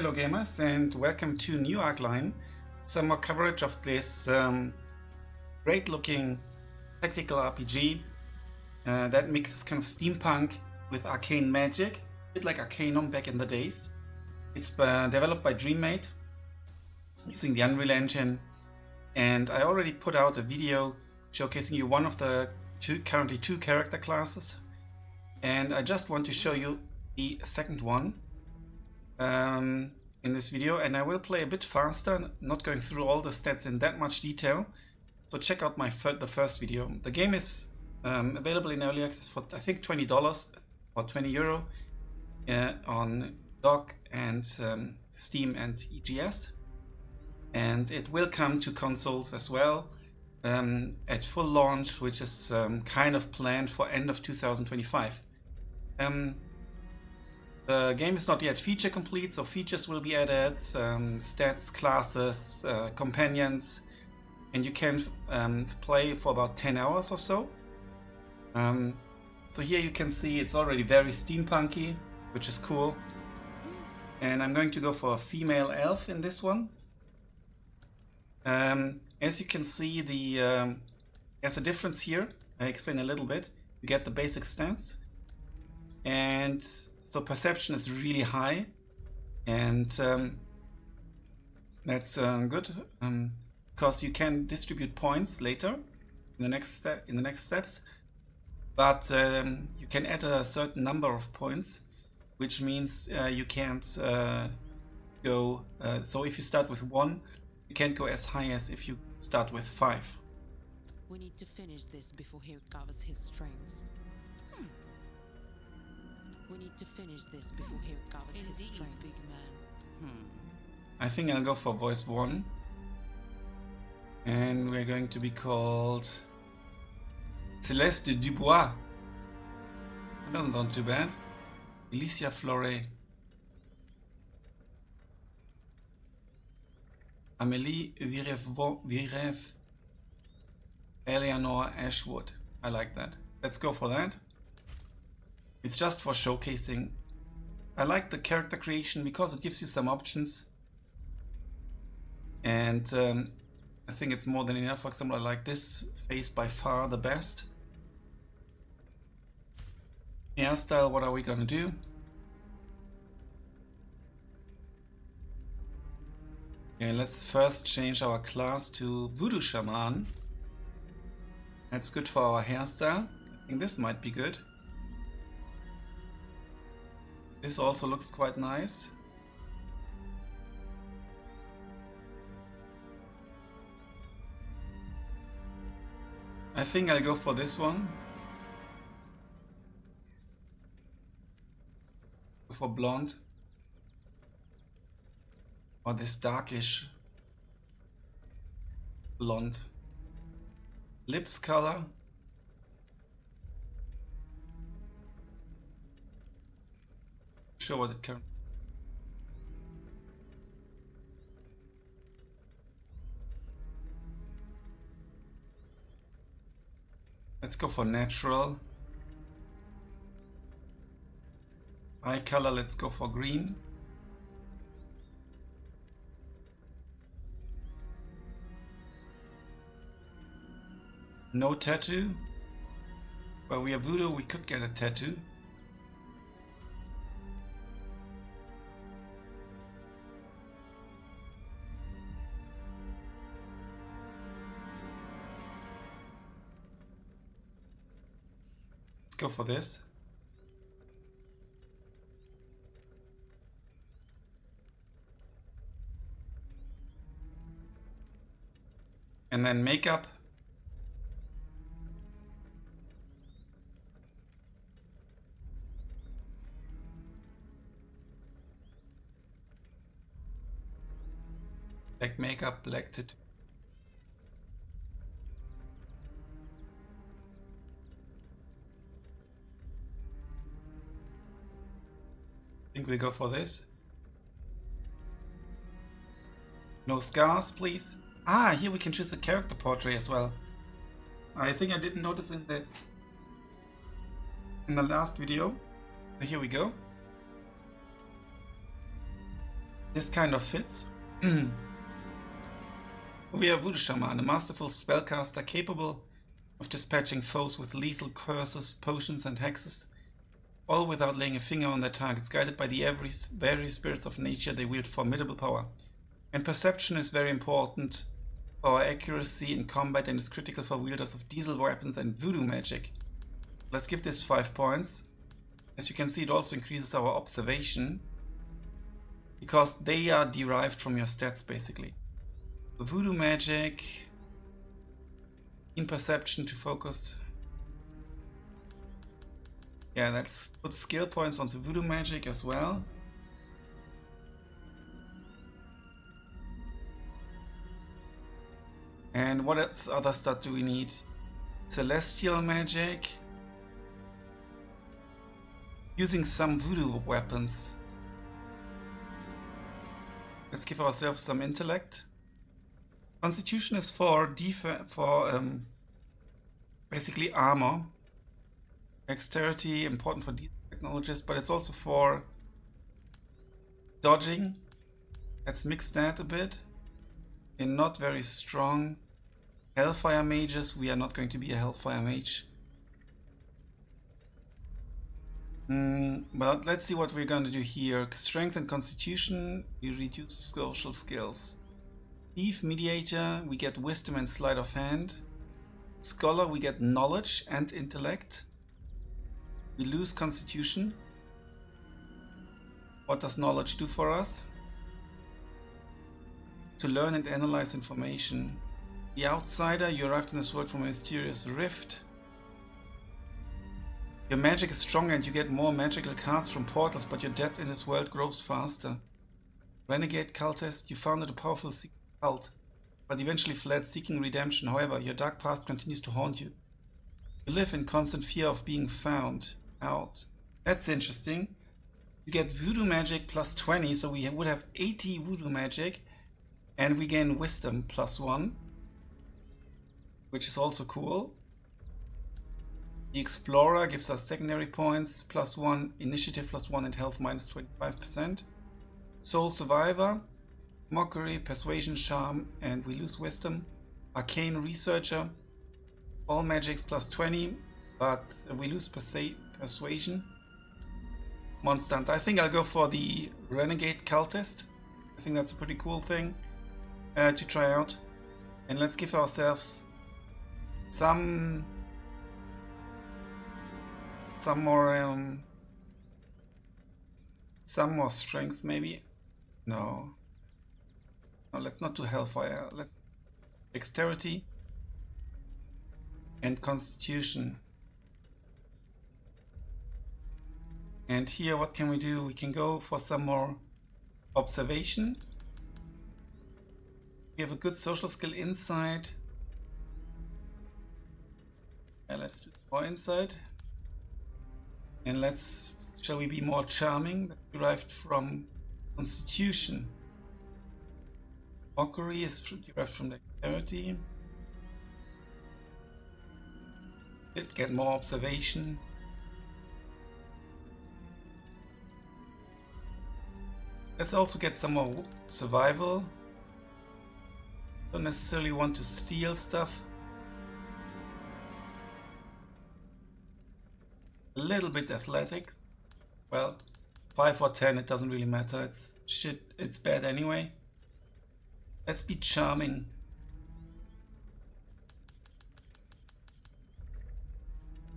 Hello gamers and welcome to new Arcane. Some more coverage of this great looking tactical RPG that mixes kind of steampunk with arcane magic, a bit like Arcanum back in the days. It's developed by Dreammate using the Unreal Engine, and I already put out a video showcasing you one of the currently two character classes, and I just want to show you the second one in this video, and I will play a bit faster, not going through all the stats in that much detail. So check out the first video. The game is available in early access for I think $20 or €20 on dock and Steam and EGS, and it will come to consoles as well at full launch, which is kind of planned for end of 2025. The game is not yet feature complete, so features will be added, stats, classes, companions, and you can play for about 10 hours or so. So here you can see it's already very steampunky, which is cool. And I'm going to go for a female elf in this one. As you can see, there's a difference here. I explain a little bit. You get the basic stats, and so perception is really high, and that's good because you can distribute points later in the next steps. But you can add a certain number of points, which means you can't go. So if you start with 1, you can't go as high as if you start with 5. We need to finish this before he recovers his strength. We need to finish this before he recovers his strength, big man. I think I'll go for voice 1. And we're going to be called Céleste Dubois. That doesn't sound too bad. Alicia Flore. Amélie Virev. Eleanor Ashwood. I like that. Let's go for that. It's just for showcasing. I like the character creation because it gives you some options. And I think it's more than enough. For example, I like this face by far the best. Hairstyle, what are we gonna do? Okay, let's first change our class to Voodoo Shaman. That's good for our hairstyle. I think this might be good. This also looks quite nice. I think I'll go for this one. Go for blonde. Or this darkish blonde. Lips color. Sure what it can. Let's go for natural. Eye color, let's go for green. No tattoo. Well, we are voodoo, we could get a tattoo. Go for this. And then makeup. Black makeup, black tattoo. I think we'll go for this. No scars, please. Ah, here we can choose the character portrait as well. I think I didn't notice in the last video. Here we go. This kind of fits. We are Voodoo Shaman, a masterful spellcaster capable of dispatching foes with lethal curses, potions and hexes, all without laying a finger on their targets. Guided by the various spirits of nature, they wield formidable power. And perception is very important for our accuracy in combat and is critical for wielders of diesel weapons and voodoo magic. Let's give this 5 points. As you can see, it also increases our observation, because they are derived from your stats basically. The voodoo magic, in perception to focus. Yeah, let's put skill points onto voodoo magic as well. And what else, other stuff do we need? Celestial magic. Using some voodoo weapons. Let's give ourselves some intellect. Constitution is for basically armor. Dexterity, important for these technologies, but it's also for dodging. Let's mix that a bit. We're not very strong. Hellfire mages, we are not going to be a Hellfire mage. But let's see what we're going to do here. Strength and Constitution, we reduce social skills. Thief, Mediator, we get Wisdom and Sleight of Hand. Scholar, we get Knowledge and Intellect. We lose Constitution. What does Knowledge do for us? To learn and analyze information. The Outsider, you arrived in this world from a mysterious rift. Your magic is stronger and you get more magical cards from portals, but your depth in this world grows faster. Renegade Cultist, you founded a powerful secret cult, but eventually fled seeking redemption. However, your dark past continues to haunt you. You live in constant fear of being found out. That's interesting. You get voodoo magic plus 20, so we would have 80 voodoo magic, and we gain wisdom plus 1, which is also cool. The Explorer gives us secondary points plus 1, initiative plus 1, and health minus 25%. Soul Survivor, Mockery, Persuasion, Charm, and we lose wisdom. Arcane Researcher, all magics plus 20, but we lose Persuasion. Monster Hunter. I think I'll go for the Renegade Cultist. I think that's a pretty cool thing to try out. And let's give ourselves some more strength maybe. No, let's not do Hellfire. Let's Dexterity and Constitution. And here, what can we do? We can go for some more observation. We have a good social skill, Insight. Yeah, let's do more Insight. And shall we be more charming? That's derived from Constitution. Mockery is derived from Dexterity. Get more observation. Let's also get some more survival. Don't necessarily want to steal stuff. A little bit athletics. Well, 5 or 10, it doesn't really matter. It's shit, it's bad anyway. Let's be charming.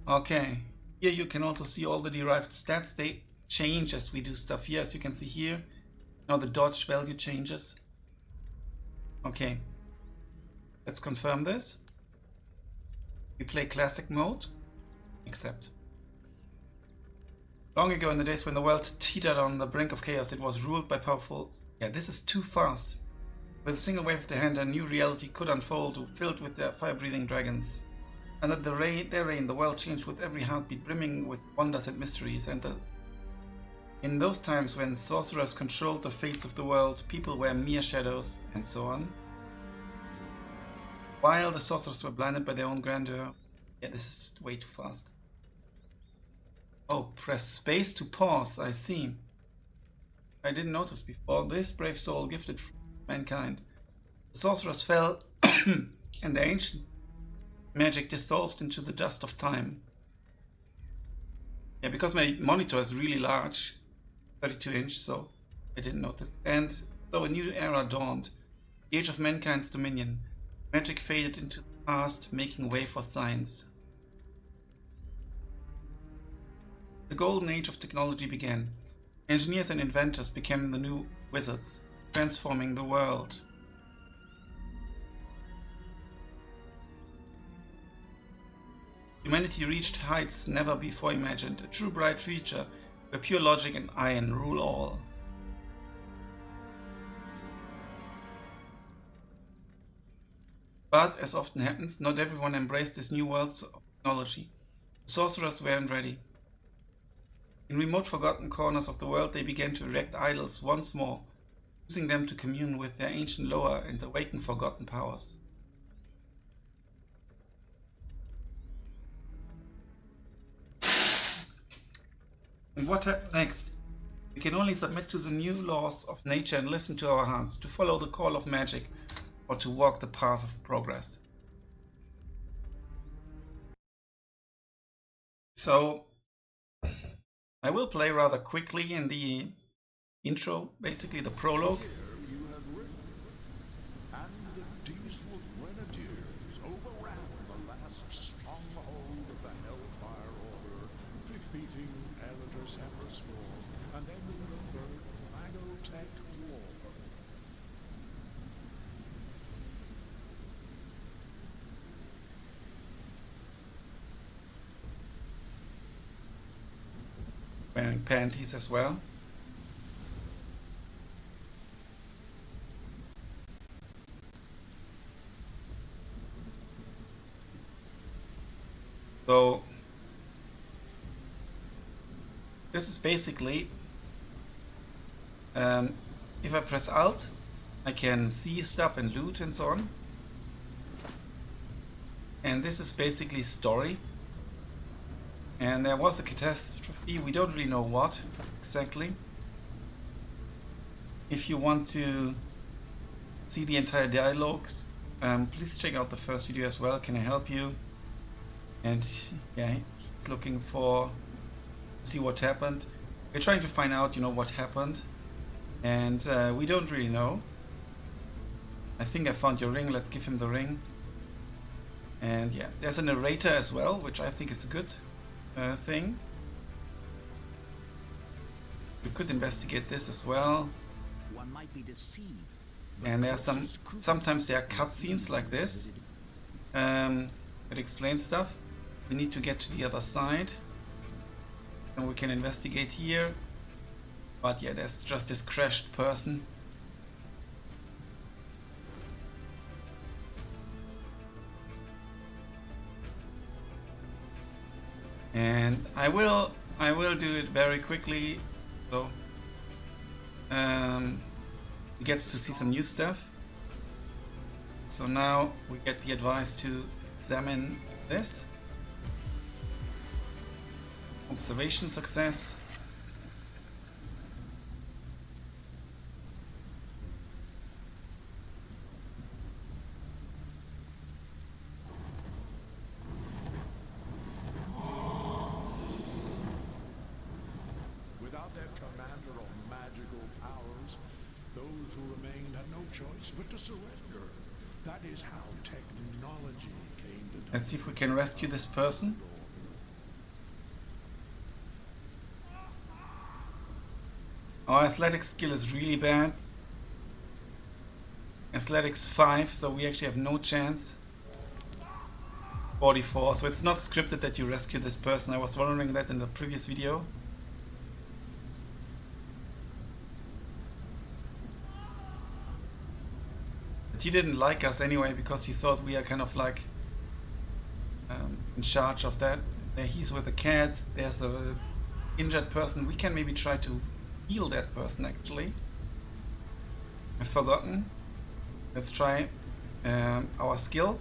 Okay, here you can also see all the derived stats. They change as we do stuff here, as you can see here. Now the dodge value changes. Okay, let's confirm this. We play classic mode. Accept. Long ago, in the days when the world teetered on the brink of chaos, it was ruled by powerful... Yeah, this is too fast. With a single wave of the hand, a new reality could unfold, filled with their fire-breathing dragons. Under their reign, the world changed with every heartbeat, brimming with wonders and mysteries. In those times when sorcerers controlled the fates of the world, people were mere shadows, and so on. While the sorcerers were blinded by their own grandeur... Yeah, this is just way too fast. Oh, press space to pause, I see. I didn't notice before. This brave soul gifted mankind. The sorcerers fell and the ancient magic dissolved into the dust of time. Yeah, because my monitor is really large, 32-inch, so I didn't notice. And so a new era dawned, the age of mankind's dominion. Magic faded into the past, making way for science. The golden age of technology began. Engineers and inventors became the new wizards, transforming the world. Humanity reached heights never before imagined, a true bright future where pure logic and iron rule all. But, as often happens, not everyone embraced this new world of technology. The sorcerers weren't ready. In remote forgotten corners of the world they began to erect idols once more, using them to commune with their ancient lower and awaken forgotten powers. And what happened next? We can only submit to the new laws of nature and listen to our hearts, to follow the call of magic, or to walk the path of progress. So, I will play rather quickly in the intro, basically the prologue. Wearing panties as well. So this is basically, if I press Alt, I can see stuff and loot and so on. And this is basically story. And there was a catastrophe, we don't really know what exactly. If you want to see the entire dialogues, please check out the first video as well, Can I Help You? And yeah, he's looking for, see what happened. We're trying to find out, what happened. And we don't really know. I think I found your ring, let's give him the ring. And yeah, there's a narrator as well, which I think is a good thing. We could investigate this as well. One might be deceived. And there are sometimes there are cutscenes like this. It explains stuff. We need to get to the other side. And we can investigate here. But yeah, there's just this crashed person. And I will do it very quickly, so we get to see some new stuff. So now we get the advice to examine this. Observation success. But to surrender. That is how technology came to. Let's see if we can rescue this person. Our athletics skill is really bad. Athletics 5, so we actually have no chance. 44, so it's not scripted that you rescue this person. I was wondering that in the previous video. He didn't like us anyway because he thought we are kind of like in charge of that. There he's with a cat. There's a injured person. We can maybe try to heal that person actually. I've forgotten. Let's try our skill.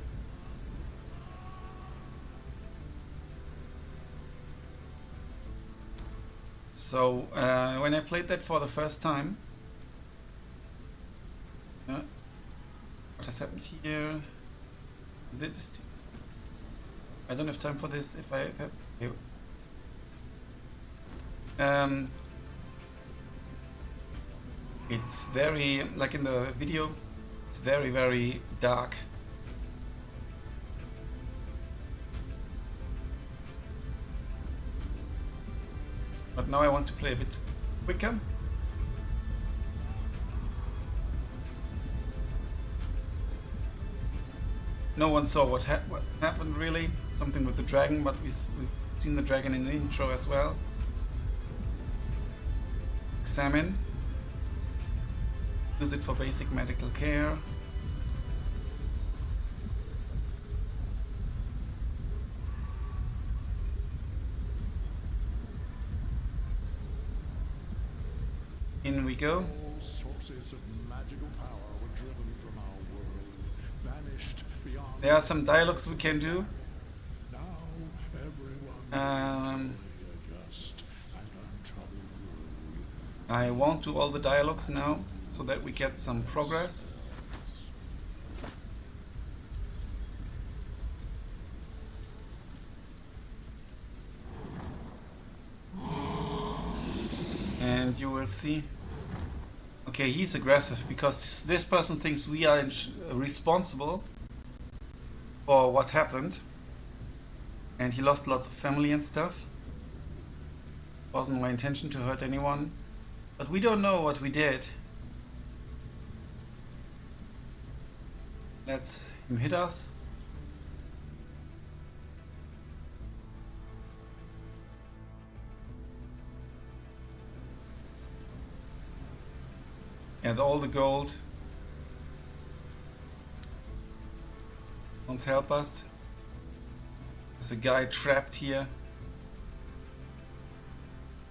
So when I played that for the first time, what has happened here? I don't have time for this. If I it's very, like in the video, it's very, very dark. But now I want to play a bit quicker. No one saw what happened really. Something with the dragon, but we've seen the dragon in the intro as well. Examine. Use it for basic medical care. In we go. All sources of magical power were driven from our world, banished beyond. There are some dialogues we can do. Now everyone adjust and untroubled. I won't do all the dialogues now, so that we get some progress. And you will see. Okay, he's aggressive because this person thinks we are responsible for what happened. And he lost lots of family and stuff. Wasn't my intention to hurt anyone. But we don't know what we did. Let's him hit us. And all the gold won't help us. There's a guy trapped here.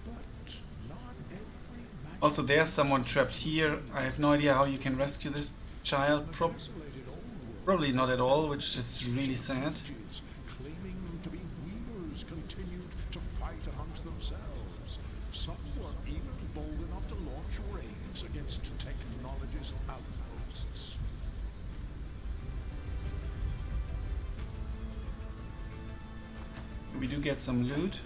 But not every magic Also, there's someone trapped here. I have no idea how you can rescue this child. isolated old world. Probably not at all, which is really sad. Mages claiming to be weavers continued to fight amongst themselves. Some were even bold enough to launch raids against technology's outposts. We do get some loot.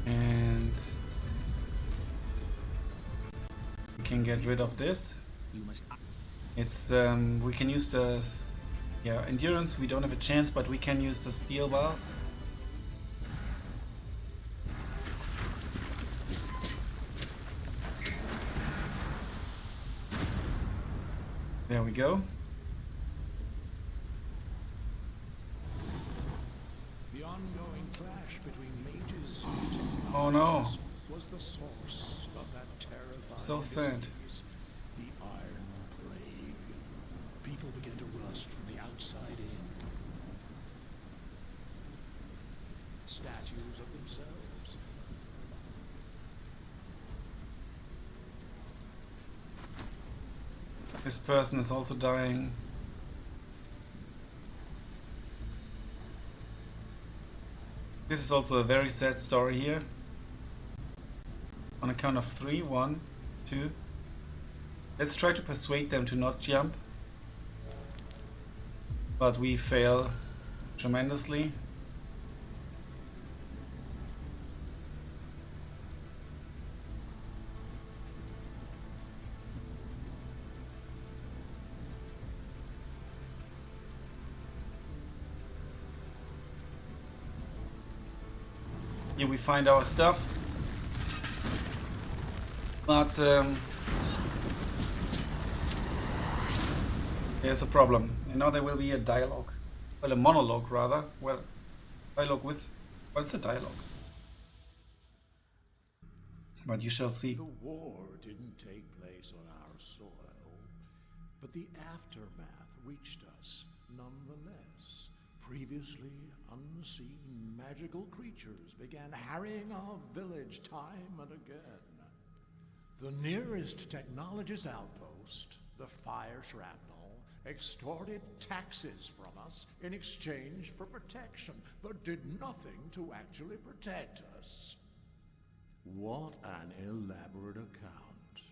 And we can get rid of this. You must. It's we can use the endurance. We don't have a chance, but we can use the steel bars. There we go. The ongoing clash between mages Oh no. was the source of that terrifying So sad. disease, the Iron Plague. People began to rust from the outside in. Statues of themselves. This person is also dying. This is also a very sad story here. On a count of 3, 1, 2. Let's try to persuade them to not jump. But we fail tremendously. Here we find our stuff, but there's a problem. And now there will be a dialogue, well, a monologue rather. Well, dialogue with, well, it's a dialogue. But you shall see. The war didn't take place on our soil, but the aftermath reached us nonetheless. Previously unseen magical creatures began harrying our village time and again. The nearest technologist outpost, the fire shrapnel, extorted taxes from us in exchange for protection, but did nothing to actually protect us. What an elaborate account.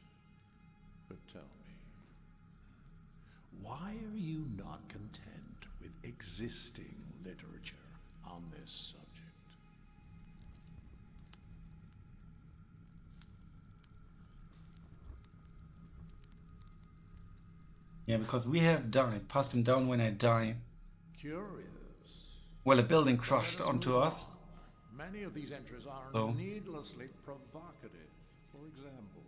But tell me, why are you not content with existing literature on this subject? Yeah, because we have died. Passed him down when I die. Curious. Well, a building Let crushed us onto move us. on. Many of these entries are Oh. needlessly provocative. For example,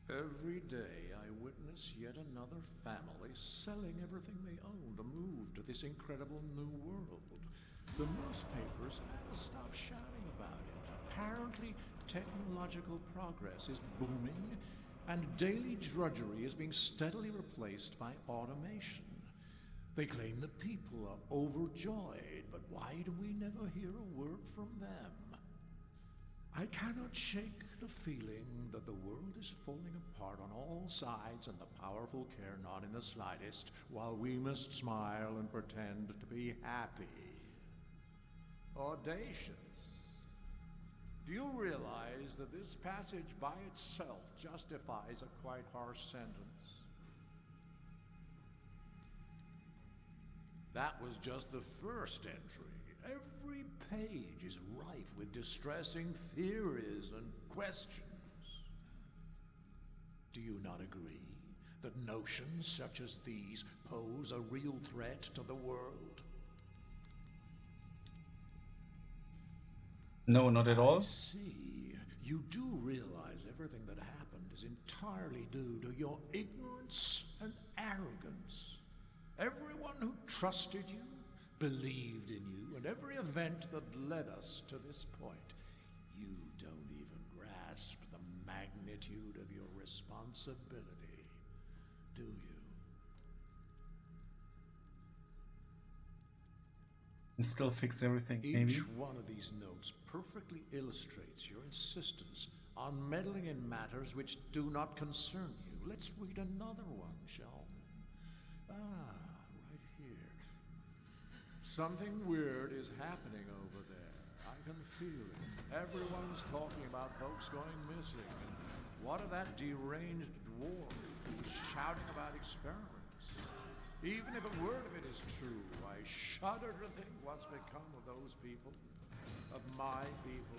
every day I witness yet another family selling everything they own to move to this incredible new world. The newspapers never stop shouting about it. Apparently, technological progress is booming, and daily drudgery is being steadily replaced by automation. They claim the people are overjoyed, but why do we never hear a word from them? I cannot shake the feeling that the world is falling apart on all sides and the powerful care not in the slightest, while we must smile and pretend to be happy. Audacious. Do you realize that this passage by itself justifies a quite harsh sentence? That was just the first entry. Every page is rife with distressing theories and questions. Do you not agree that notions such as these pose a real threat to the world? No, not at all. I see. You do realize everything that happened is entirely due to your ignorance and arrogance. Everyone who trusted you, believed in you, and every event that led us to this point, you don't even grasp the magnitude of your responsibility, do you? And still fix everything, Each maybe. one of these notes perfectly illustrates your insistence on meddling in matters which do not concern you. Let's read another one, shall we? Right here. Something weird is happening over there. I can feel it. Everyone's talking about folks going missing. And what of that deranged dwarf who's shouting about experiments? Even if a word of it is true, I shudder to think what's become of those people, of my people.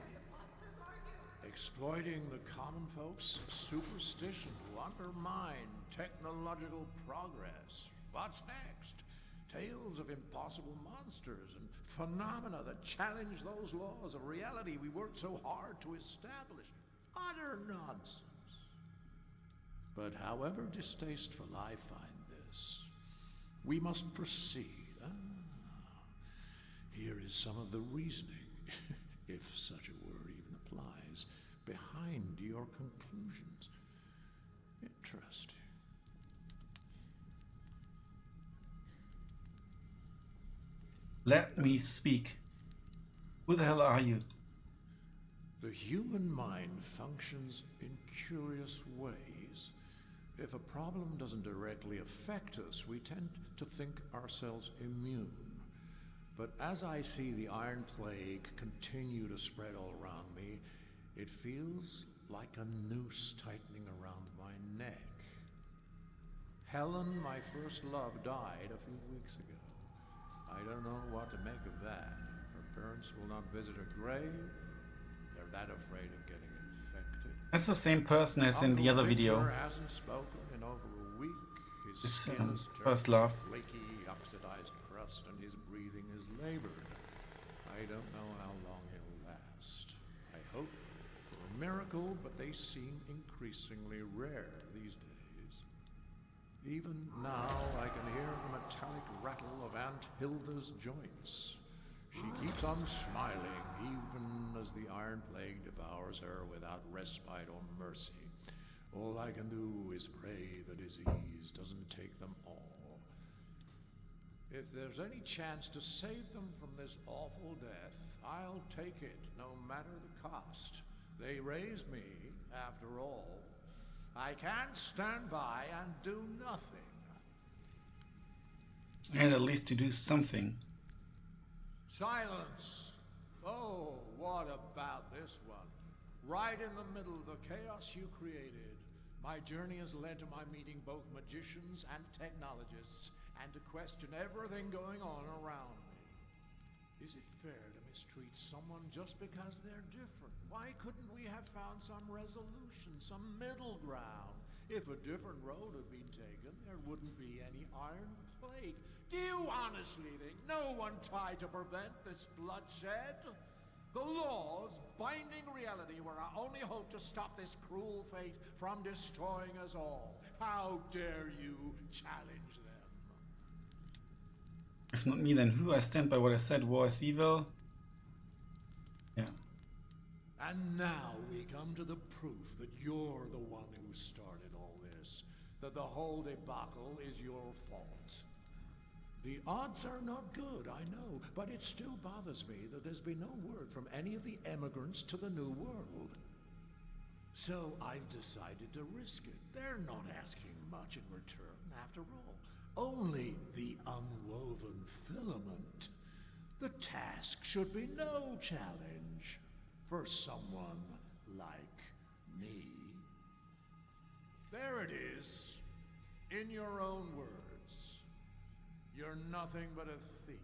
Exploiting the common folks' superstition to undermine technological progress. What's next? Tales of impossible monsters and phenomena that challenge those laws of reality we worked so hard to establish. Utter nonsense. But however distasteful I find this, we must proceed. Here is some of the reasoning, if such a word even applies, behind your conclusions. Interesting. Let me speak. Who the hell are you? The human mind functions in curious ways. If a problem doesn't directly affect us, we tend to think ourselves immune. But as I see the Iron Plague continue to spread all around me, it feels like a noose tightening around my neck. Helen, my first love, died a few weeks ago. I don't know what to make of that. Her parents will not visit her grave. They're that afraid of getting infected. That's the same person as in the other video. Winter hasn't spoken in over a week. His His, skin is first turned love. flaky, oxidized crust, and his breathing is labored. I don't know how long he'll last. I hope for a miracle, but they seem increasingly rare these days. Even now, I can hear the metallic rattle of Aunt Hilda's joints. She keeps on smiling, even as the Iron Plague devours her without respite or mercy. All I can do is pray the disease doesn't take them all. If there's any chance to save them from this awful death, I'll take it, no matter the cost. They raised me, after all. I can't stand by and do nothing. And at least to do something. Silence! Oh, what about this one? Right in the middle of the chaos you created, my journey has led to my meeting both magicians and technologists, and to question everything going on around me. Is it fair to mistreat someone just because they're different? Why couldn't we have found some resolution, some middle ground? If a different road had been taken, there wouldn't be any iron plague. Do you honestly think no one tried to prevent this bloodshed? The laws binding reality were our only hope to stop this cruel fate from destroying us all. How dare you challenge them? If not me, then who? I stand by what I said. War is evil. Yeah. And now we come to the proof that you're the one who started all this. That the whole debacle is your fault. The odds are not good, I know, but it still bothers me that there's been no word from any of the emigrants to the New World. So I've decided to risk it. They're not asking much in return, after all. Only the unwoven filament. The task should be no challenge for someone like me. There it is, in your own words. You're nothing but a thief.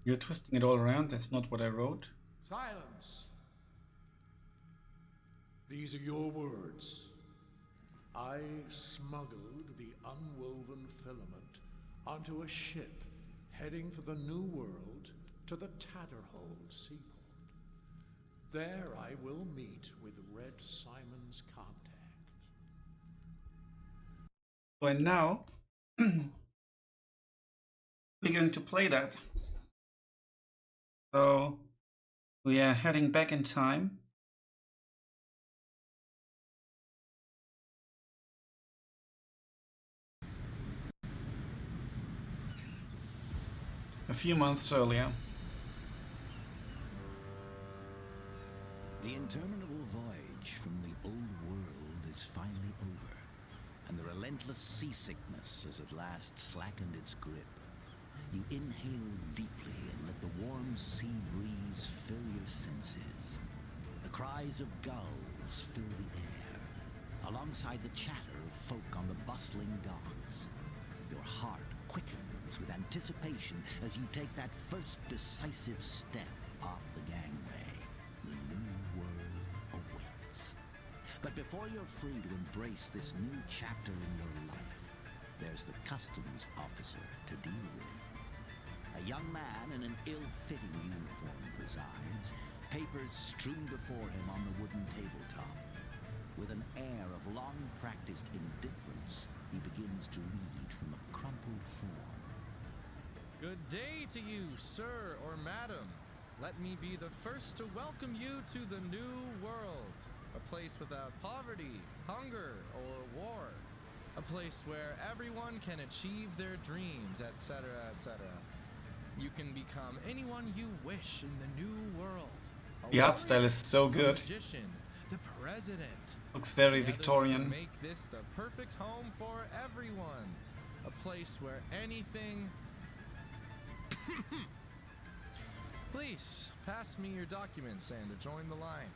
You're twisting it all around. That's not what I wrote. Silence. These are your words. I smuggled the unwoven filament onto a ship heading for the New World to the Tatterhold seaport. There I will meet with Red Simon's contact. And now we're going to play that. So we are heading back in time. A few months earlier. The interminable voyage from the old world is finally over, and the relentless seasickness has at last slackened its grip. You inhale deeply and let the warm sea breeze fill your senses. The cries of gulls fill the air, alongside the chatter of folk on the bustling docks. Your heart quickens with anticipation as you take that first decisive step off the gangway. The new world awaits. But before you're free to embrace this new chapter in your life, there's the customs officer to deal with. A young man in an ill-fitting uniform presides, papers strewn before him on the wooden tabletop. With an air of long-practiced indifference, he begins to read from a crumpled form. Good day to you, sir or madam. Let me be the first to welcome you to the New World. A place without poverty, hunger, or war. A place where everyone can achieve their dreams, etc., etc. You can become anyone you wish in the New World. The art style is so good. Magician, the president. Looks very Together we Victorian. can make this the perfect home for everyone. A place where anything... Please, pass me your documents and join the line.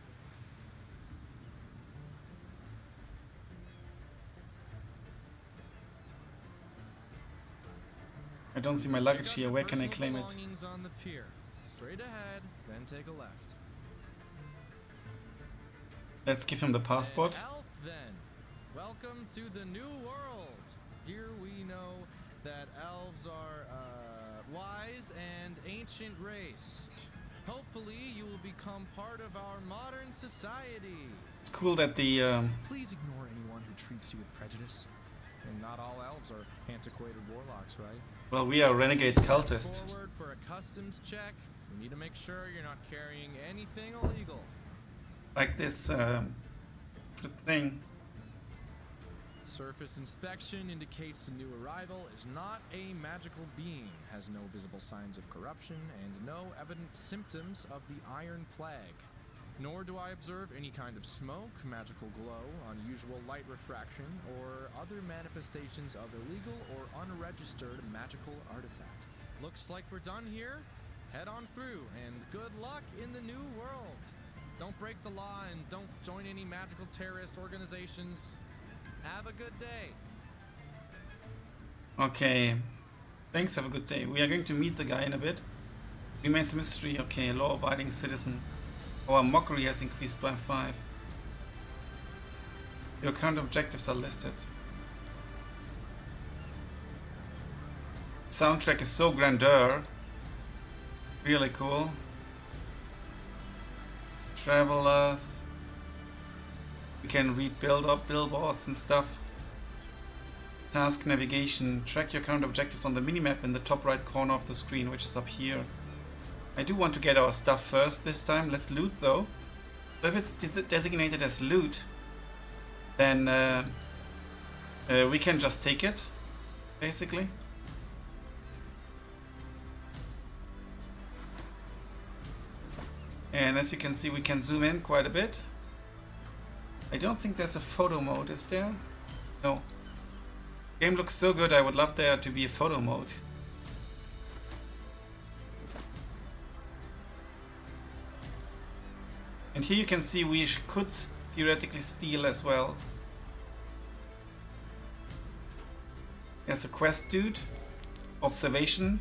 I don't see my luggage here. Where can I claim it? Belongings on the pier. Straight ahead, then take a left. Let's give him the passport. An elf, then. Welcome to the New World. Here we know that elves are wise and ancient race. Hopefully, you will become part of our modern society. It's cool that the Please ignore anyone who treats you with prejudice. And not all elves are antiquated warlocks, right? well, we are renegade cultist. Forward for a customs check. We need to make sure you're not carrying anything illegal. Like this thing. Surface inspection indicates the new arrival is not a magical being, has no visible signs of corruption, and no evident symptoms of the Iron Plague. Nor do I observe any kind of smoke, magical glow, unusual light refraction, or other manifestations of illegal or unregistered magical artifact. Looks like we're done here. Head on through, and good luck in the new world. Don't break the law and don't join any magical terrorist organizations. Have a good day. Okay. Thanks, have a good day. We are going to meet the guy in a bit. Remains a mystery. Okay, law-abiding citizen. Our mockery has increased by 5. Your current objectives are listed. Soundtrack is so grandeur. Really cool. Travelers. We can read billboards and stuff. Task navigation. Track your current objectives on the minimap in the top right corner of the screen, which is up here. I do want to get our stuff first this time. Let's loot though. So if it's designated as loot, then we can just take it, basically. And as you can see, we can zoom in quite a bit. I don't think there's a photo mode, is there? No. Game looks so good, I would love there to be a photo mode. And here you can see we could theoretically steal as well. There's a quest dude. Observation.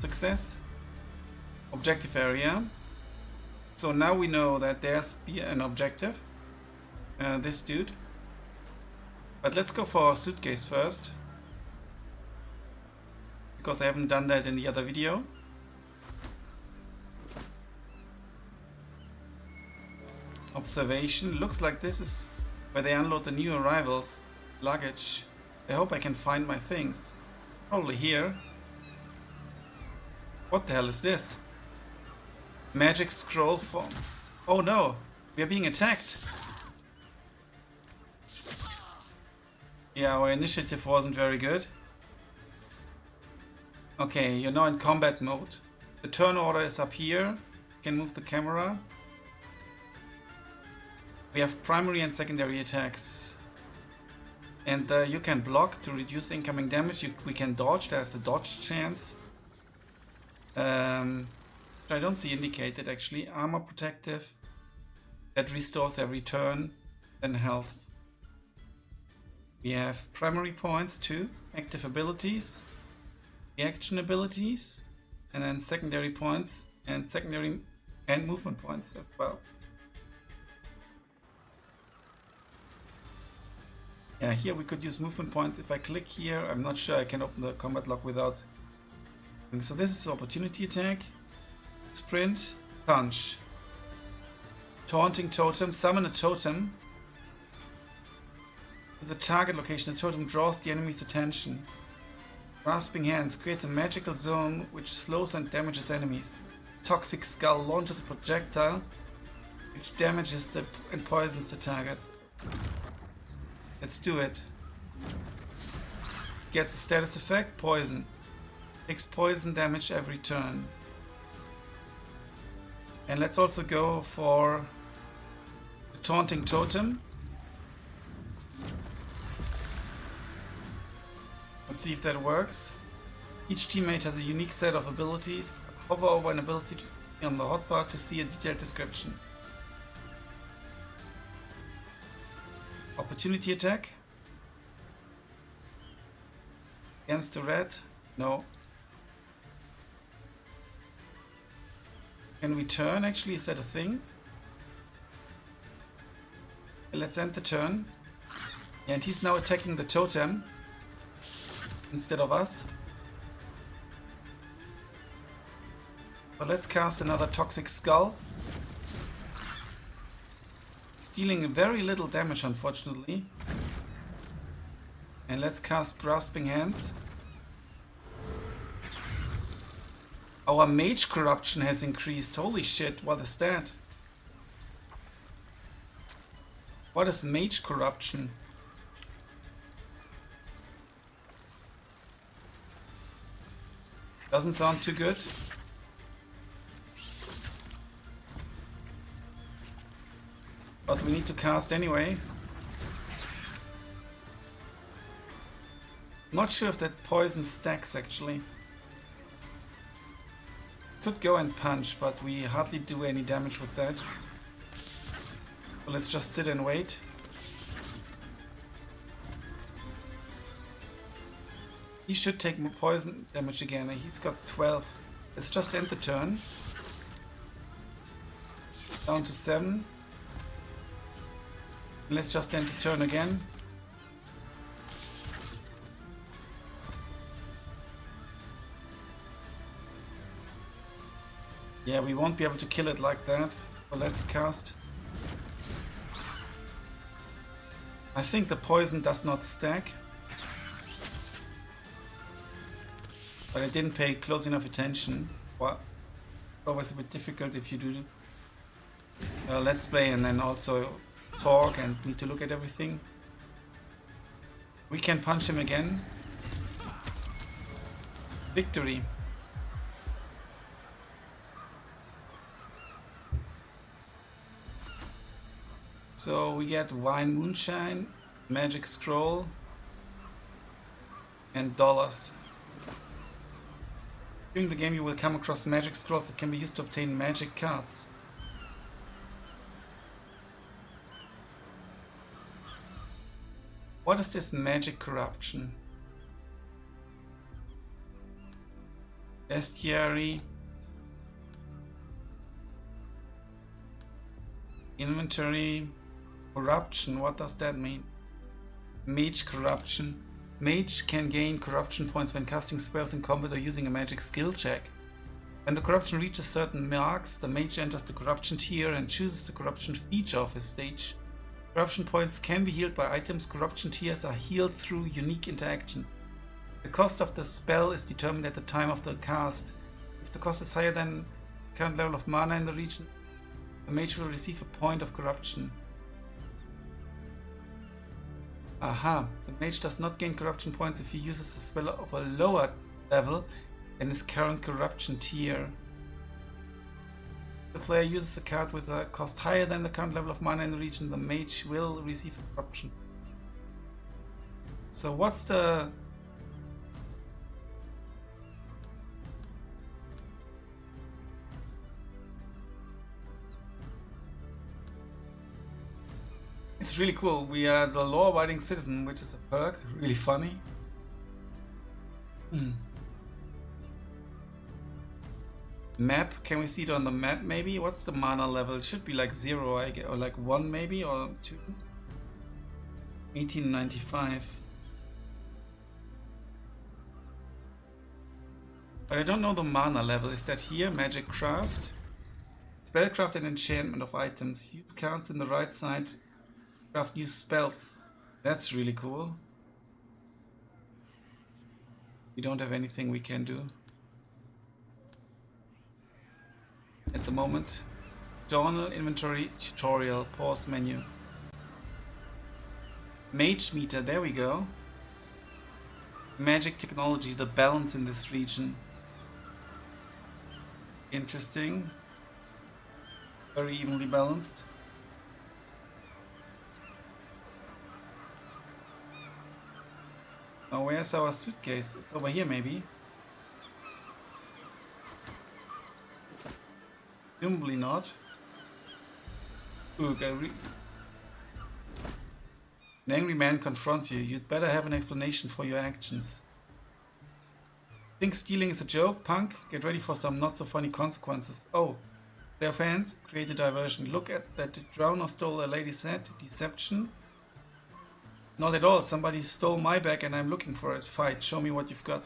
Success. Objective area. So now we know that there's an objective. This dude. But let's go for our suitcase first. Because I haven't done that in the other video. Observation. Looks like this is where they unload the new arrivals. Luggage. I hope I can find my things. Probably here. What the hell is this? Magic scroll for... Oh no! We are being attacked! Yeah, our initiative wasn't very good. Okay, you're now in combat mode. The turn order is up here. You can move the camera. We have primary and secondary attacks. And you can block to reduce incoming damage. We can dodge. There's a dodge chance. I don't see indicated actually. Armor protective. That restores every turn. Then health. We have primary points too. Active abilities. Reaction abilities. And then secondary points. And secondary and movement points as well. Yeah, here we could use movement points. If I click here, I'm not sure I can open the combat log without. So this is opportunity attack. Sprint. Punch. Taunting totem. Summon a totem. To the target location, the totem draws the enemy's attention. Grasping hands creates a magical zone which slows and damages enemies. Toxic skull launches a projectile which damages and poisons the target. Let's do it. Gets a status effect, poison. Takes poison damage every turn. And let's also go for the taunting totem. Let's see if that works. Each teammate has a unique set of abilities. Hover over an ability on the hotbar to see a detailed description. Opportunity attack. Against the red? No. Can we turn actually? Is that a thing? Let's end the turn. And he's now attacking the totem instead of us. So let's cast another Toxic Skull. It's dealing very little damage, unfortunately. And let's cast Grasping Hands. Our mage corruption has increased. Holy shit, what is that? What is mage corruption? Doesn't sound too good. But we need to cast anyway. Not sure if that poison stacks actually. Could go and punch, but we hardly do any damage with that. So let's just sit and wait. He should take more poison damage again. He's got 12. Let's just end the turn. Down to 7. Let's just end the turn again. Yeah, we won't be able to kill it like that. So let's cast. I think the poison does not stack. But I didn't pay close enough attention. Well, always a bit difficult if you do let's play and then also talk and need to look at everything. We can punch him again. Victory. So we get wine moonshine, magic scroll, and dollars. During the game you will come across magic scrolls that can be used to obtain magic cards. What is this magic corruption? Bestiary. Inventory. Corruption, what does that mean? Mage corruption. Mage can gain corruption points when casting spells in combat or using a magic skill check. When the corruption reaches certain marks, the mage enters the corruption tier and chooses the corruption feature of his stage. Corruption points can be healed by items. Corruption tiers are healed through unique interactions. The cost of the spell is determined at the time of the cast. If the cost is higher than the current level of mana in the region, the mage will receive a point of corruption. Aha, the mage does not gain corruption points if he uses a spell of a lower level than his current corruption tier. If the player uses a card with a cost higher than the current level of mana in the region, the mage will receive a corruption. So what's the... It's really cool. We are the law-abiding citizen, which is a perk. Really funny. Map. Can we see it on the map maybe? What's the mana level? It should be like 0, I guess, or like 1 maybe, or 2. 1895. But I don't know the mana level. Is that here? Magic craft? Spellcraft and enchantment of items. Use cards in the right side. Craft new spells. That's really cool. We don't have anything we can do at the moment. Journal, inventory, tutorial, pause menu. Mage meter, there we go. Magic technology, the balance in this region. Interesting. Very evenly balanced. Now where's our suitcase? It's over here maybe. Presumably not. Look, an angry man confronts you. You'd better have an explanation for your actions. Think stealing is a joke, punk? Get ready for some not so funny consequences. Oh, play of hand, create a diversion. Look at that, the drowner stole a lady's hat. Deception. Not at all. Somebody stole my bag and I'm looking for it. Fight. Show me what you've got.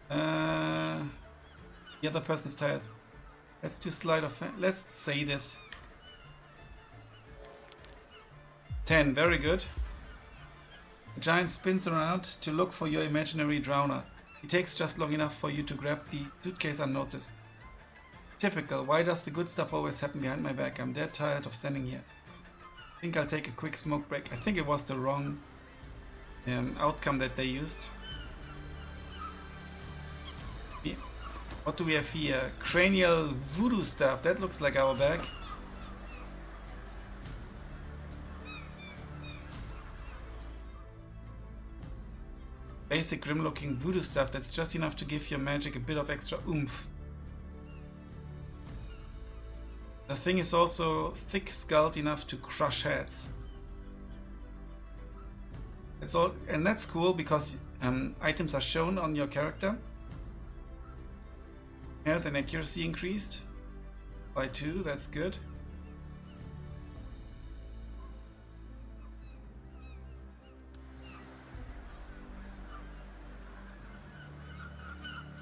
The other person's tired. Let's do sleight of hand. Let's say this. 10. Very good. The giant spins around to look for your imaginary drowner. He takes just long enough for you to grab the suitcase unnoticed. Typical. Why does the good stuff always happen behind my back? I'm dead tired of standing here. I think I'll take a quick smoke break. I think it was the wrong outcome that they used. Yeah. What do we have here? Cranial voodoo stuff. That looks like our bag. basic grim looking voodoo stuff that's just enough to give your magic a bit of extra oomph. The thing is also thick-skulled enough to crush heads. It's all, and that's cool because items are shown on your character. Health and accuracy increased by 2, that's good.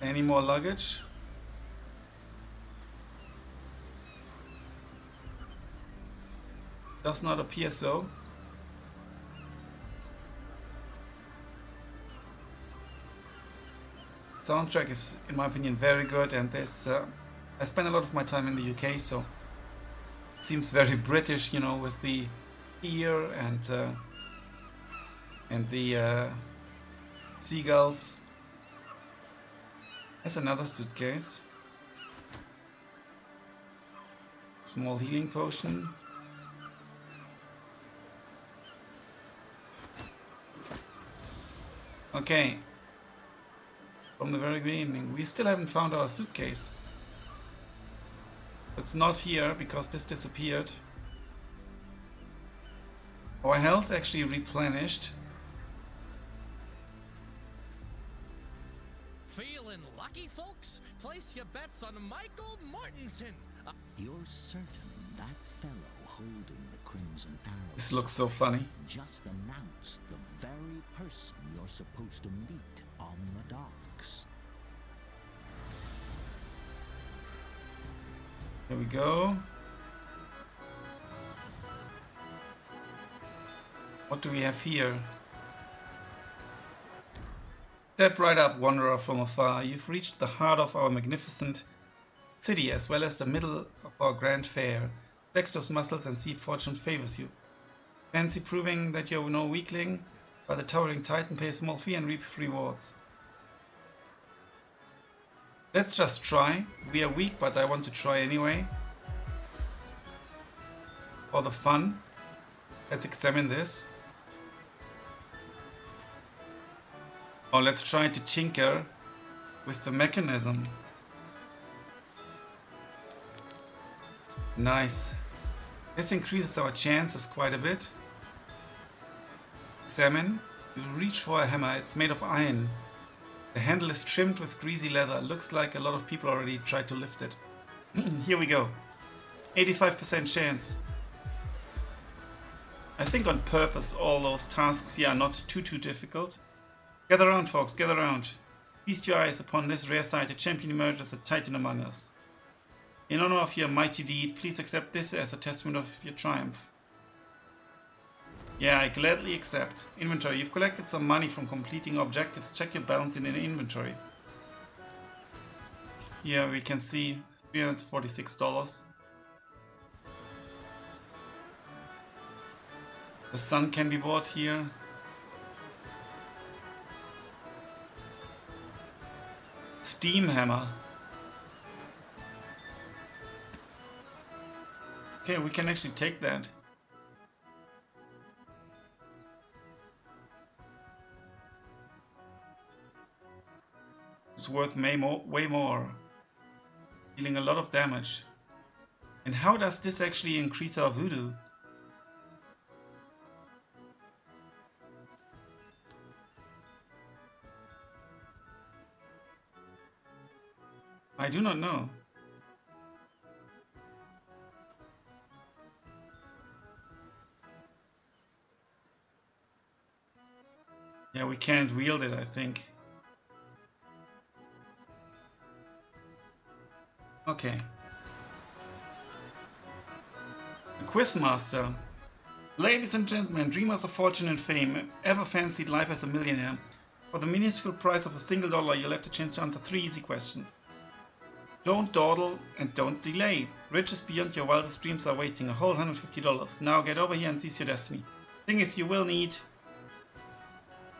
Any more luggage? Does not appear so. Soundtrack is, in my opinion, very good, and there's I spend a lot of my time in the UK, so it seems very British, you know, with the ear and the seagulls. There's another suitcase. Small healing potion. Okay. From the very beginning, we still haven't found our suitcase. It's not here because this disappeared. Our health actually replenished. Feeling lucky, folks? Place your bets on Michael Mortensen. You're certain that fellow holding the crimson arrow This looks so funny. just announced the very person you're supposed to meet on the docks. Here we go. What do we have here? Step right up, wanderer from afar. You've reached the heart of our magnificent city, as well as the middle of our grand fair. Flex those muscles and see fortune favors you. Fancy proving that you're no weakling, but the towering titan, pay a small fee and reap rewards. Let's just try. We are weak, but I want to try anyway. For the fun. Let's examine this. Oh, let's try to tinker with the mechanism. Nice. This increases our chances quite a bit. Examine. You reach for a hammer. It's made of iron. The handle is trimmed with greasy leather. Looks like a lot of people already tried to lift it. Here we go. 85% chance. I think on purpose all those tasks here are not too difficult. Gather round, folks, gather round. Feast your eyes upon this rare sight. A champion emerged as a titan among us. In honor of your mighty deed, please accept this as a testament of your triumph. Yeah, I gladly accept. Inventory. You've collected some money from completing objectives. Check your balance in an inventory. Here we can see $346. The sun can be bought here. Steam hammer. Okay, we can actually take that. It's worth way more. Dealing a lot of damage. And how does this actually increase our voodoo? I do not know. Yeah, we can't wield it, I think. Okay. The Quizmaster. Ladies and gentlemen, dreamers of fortune and fame, ever fancied life as a millionaire? For the minuscule price of $1, you'll have the chance to answer 3 easy questions. Don't dawdle and don't delay. Riches beyond your wildest dreams are waiting, a whole $150. Now get over here and seize your destiny. Thing is, you will need...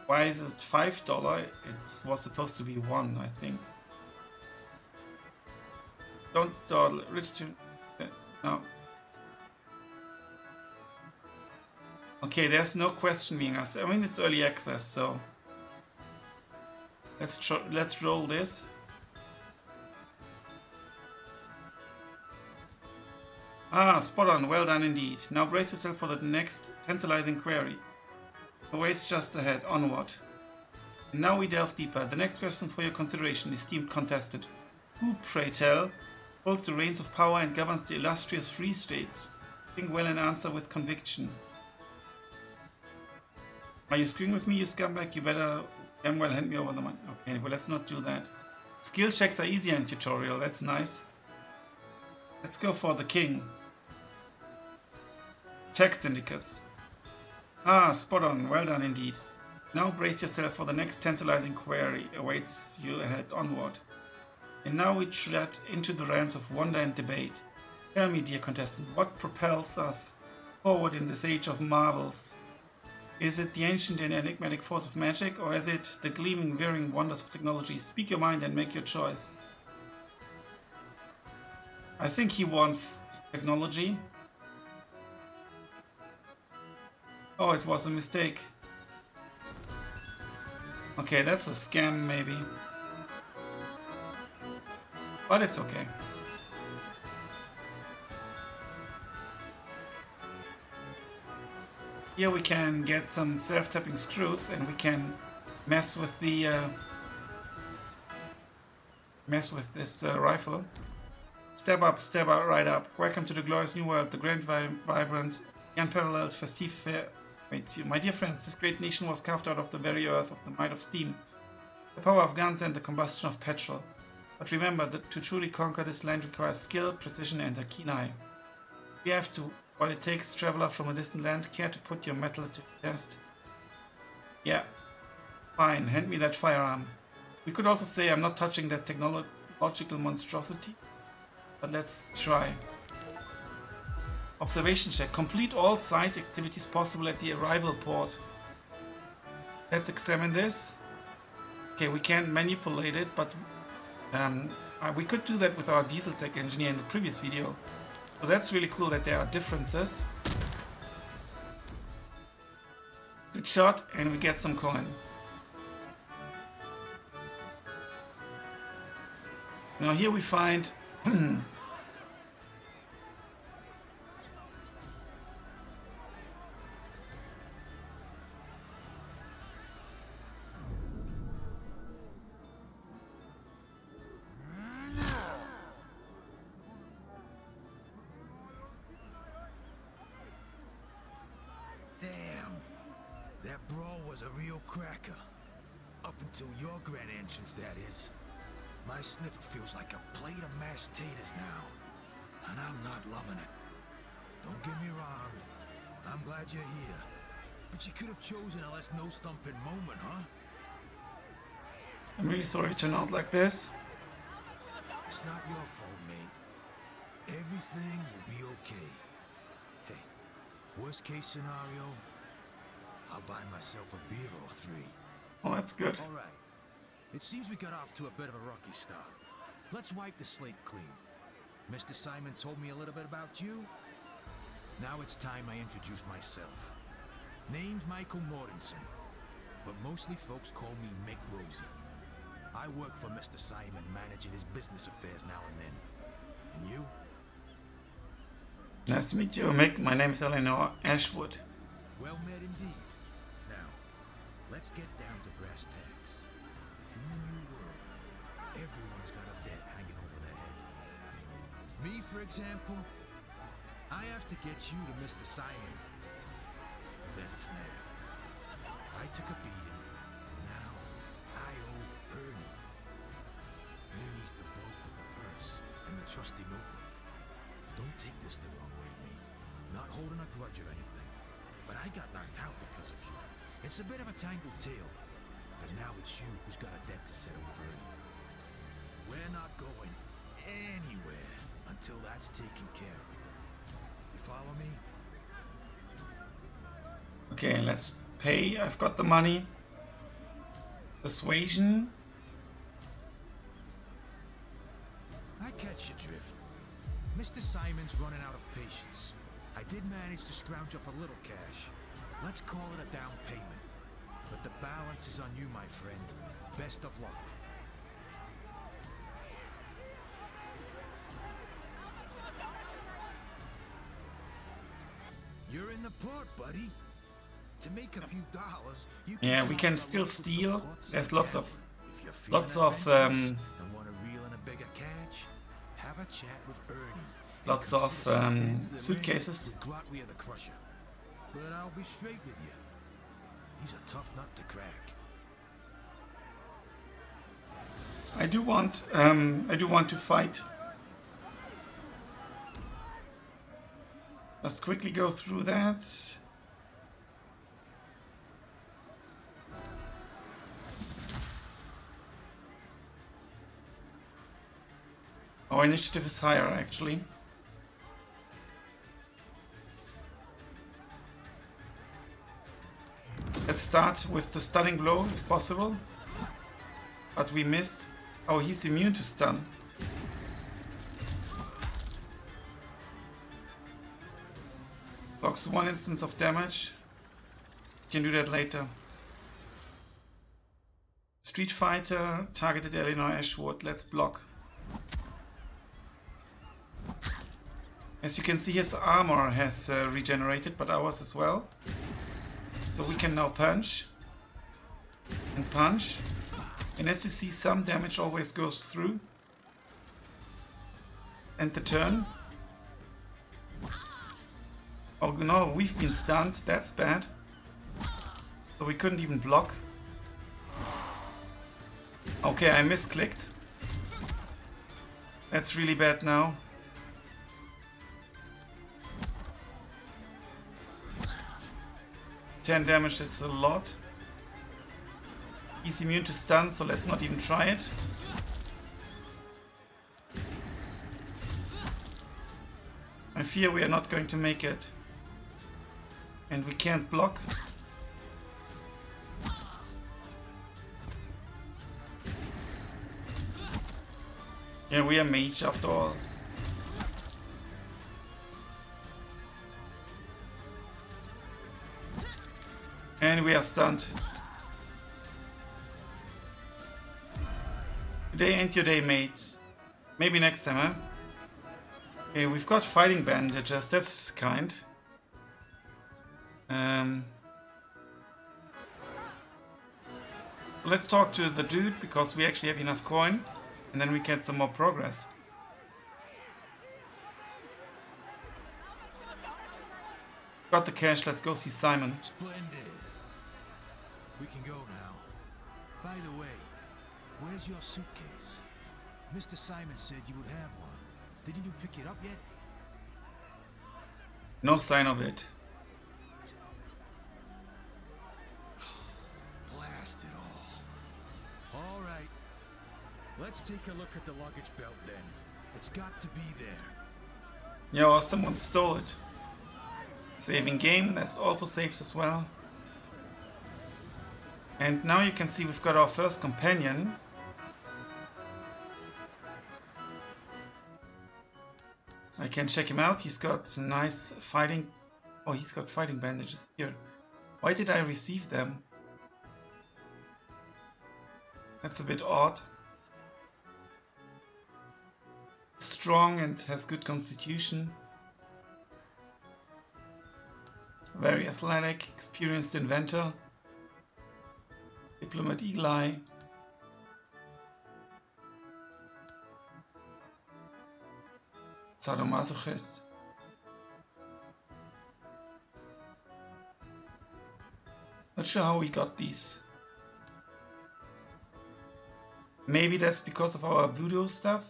Why is it $5? It was supposed to be 1, I think. Don't dawdle. Rich to... No. Okay, there's no question being asked. I mean, it's early access, so... Let's roll this. Ah, spot on. Well done indeed. Now brace yourself for the next tantalizing query. Awaits just ahead. Onward. And now we delve deeper. The next question for your consideration, esteemed contestant. Who, pray tell, holds the reins of power and governs the illustrious Free States? Think well and answer with conviction. Are you screwing with me, you scumbag? You better damn well hand me over the money. Okay, well, let's not do that. Skill checks are easier in tutorial. That's nice. Let's go for the king. Tax syndicates. Ah, spot on. Well done indeed. Now brace yourself for the next tantalizing query. Awaits you ahead. Onward. And now we tread into the realms of wonder and debate. Tell me, dear contestant, what propels us forward in this age of marvels? Is it the ancient and enigmatic force of magic, or is it the gleaming, veering wonders of technology? Speak your mind and make your choice. I think he wants technology. Oh, it was a mistake. Okay, that's a scam maybe. But it's okay. Here we can get some self-tapping screws and we can mess with the this rifle. Step up, right up. Welcome to the glorious new world, the grand, vibrant, unparalleled, festive fair awaits you. My dear friends, this great nation was carved out of the very earth of the might of steam, the power of guns and the combustion of petrol. But remember that to truly conquer this land requires skill, precision and a keen eye. We have to what it takes, traveler from a distant land. Care to put your metal to the test? Yeah. Fine, hand me that firearm. We could also say I'm not touching that technological monstrosity. But let's try. Observation check. Complete all site activities possible at the arrival port. Let's examine this. Okay, we can't manipulate it, but we could do that with our diesel tech engineer in the previous video. So that's really cool that there are differences. Good shot, and we get some coin. Now here we find A real cracker. Up until your grand entrance, that is. My sniffer feels like a plate of mashed taters now. And I'm not loving it. Don't get me wrong. I'm glad you're here. But you could have chosen a less no-stumping moment, huh? I'm really sorry it turned out like this. It's not your fault, mate. Everything will be okay. Hey, worst case scenario, I'll buy myself a beer or three. Oh, that's good. All right. It seems we got off to a bit of a rocky start. Let's wipe the slate clean. Mr. Simon told me a little bit about you. Now it's time I introduce myself. Name's Michael Mortensen, but mostly folks call me Mick Rosie. I work for Mr. Simon, managing his business affairs now and then. And you? Nice to meet you, Mick. My name is Eleanor Ashwood. Well met indeed. Now, let's get down to brass tacks. In the new world, everyone's got a debt hanging over their head. Me, for example, I have to get you to Mr. Simon. But there's a snag. I took a beating, and now I owe Ernie. Ernie's the bloke with the purse and the trusty notebook. Don't take this the wrong way, mate. Not holding a grudge or anything. But I got knocked out because of you. It's a bit of a tangled tale. But now it's you who's got a debt to settle with Ernie. We're not going anywhere until that's taken care of. You follow me? Okay, let's pay. I've got the money. Persuasion. I catch your drift. Mr. Simon's running out of patience. I did manage to scrounge up a little cash. Let's call it a down payment. but the balance is on you, my friend. Best of luck. You're in the port, buddy. To make a few dollars, you can Yeah, we can still steal. There's lots of um, suitcases. But I'll be straight with you. He's a tough nut to crack. I do want to fight. Just quickly go through that. Our initiative is higher, actually. Let's start with the stunning blow, if possible. But we miss. Oh, he's immune to stun. Blocks 1 instance of damage. Can do that later. Street Fighter, targeted Eleanor Ashwood. Let's block. As you can see, his armor has regenerated, but ours as well. So we can now punch. And punch. And as you see, some damage always goes through. And the turn. Oh no, we've been stunned. That's bad. So we couldn't even block. Okay, I misclicked. That's really bad now. $10 damage, that's a lot. He's immune to stun, so let's not even try it. I fear we are not going to make it. And we can't block. Yeah, we are mage after all. And we are stunned. Today ain't your day, mates. Maybe next time, huh? Okay, we've got fighting bandages, that's kind. Let's talk to the dude, because we actually have enough coin. And then we get some more progress. Got the cash, let's go see Simon. Splendid. We can go now. By the way, where's your suitcase? Mr. Simon said you would have one. Didn't you pick it up yet? No sign of it. Blast it all. All right. Let's take a look at the luggage belt then. It's got to be there. Yeah, or someone stole it. Saving game, there's also saves as well. And now you can see we've got our first companion. I can check him out. He's got some nice fighting... Oh, he's got fighting bandages here. Why did I receive them? That's a bit odd. Strong and has good constitution. Very athletic, experienced inventor. Diplomat Eagle Eye. Sadomasochist. Not sure how we got these. Maybe that's because of our voodoo stuff?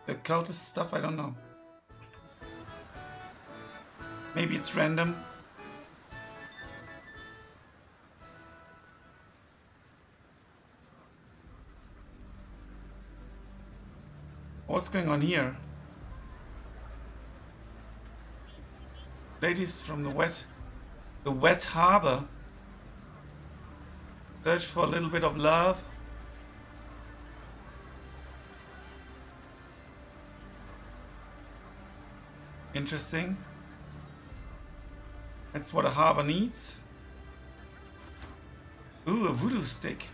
The cultist stuff, I don't know. Maybe it's random. What's going on here? Ladies from the wet harbor. Search for a little bit of love. Interesting. That's what a harbor needs. Ooh, a voodoo stick.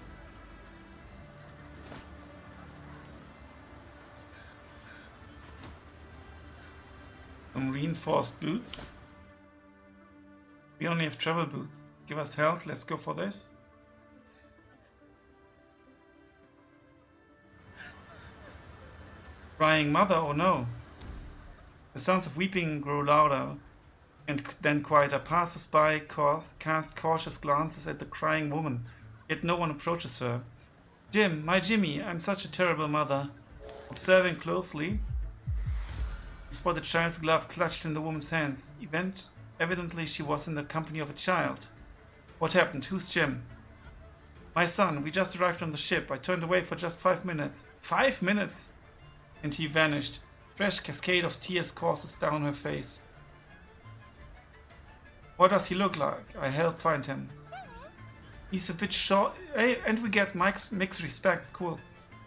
Some reinforced boots. We only have travel boots. Give us health, let's go for this. Crying mother, oh no. The sounds of weeping grow louder and then quieter. Passers-by cast cautious glances at the crying woman, yet no one approaches her. Jim, my Jimmy, I'm such a terrible mother. Observing closely, spot the child's glove clutched in the woman's hands. Evidently she was in the company of a child. What happened? Who's Jim? My son, we just arrived on the ship. I turned away for just 5 minutes. 5 minutes? And he vanished. Fresh cascade of tears courses down her face. What does he look like? I help find him. He's a bit short. Hey, and we get Mick's respect. Cool.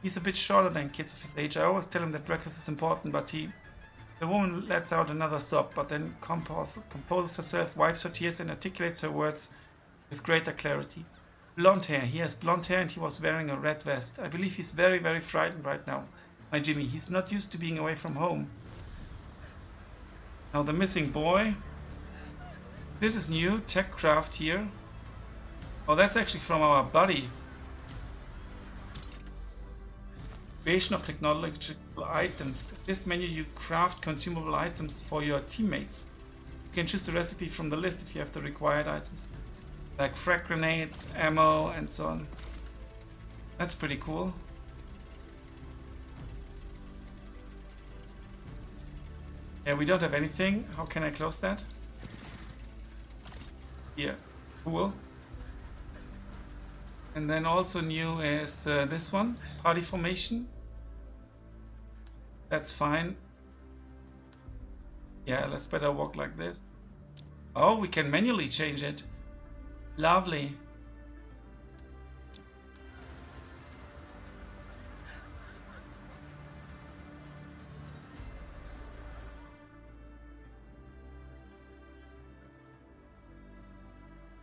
He's a bit shorter than kids of his age. I always tell him that breakfast is important, but The woman lets out another sob, but then composes herself, wipes her tears, and articulates her words with greater clarity. Blonde hair. He has blonde hair and he was wearing a red vest. I believe he's very, very frightened right now. My Jimmy. He's not used to being away from home. Now the missing boy. This is new. Tech craft here. Oh, that's actually from our buddy. Creation of technological items. This menu you craft consumable items for your teammates. You can choose the recipe from the list if you have the required items. Like frag grenades, ammo, and so on. That's pretty cool. Yeah, we don't have anything. How can I close that? Yeah, cool. And then also new is this one, party formation. That's fine. Yeah, let's better walk like this. Oh, we can manually change it. Lovely.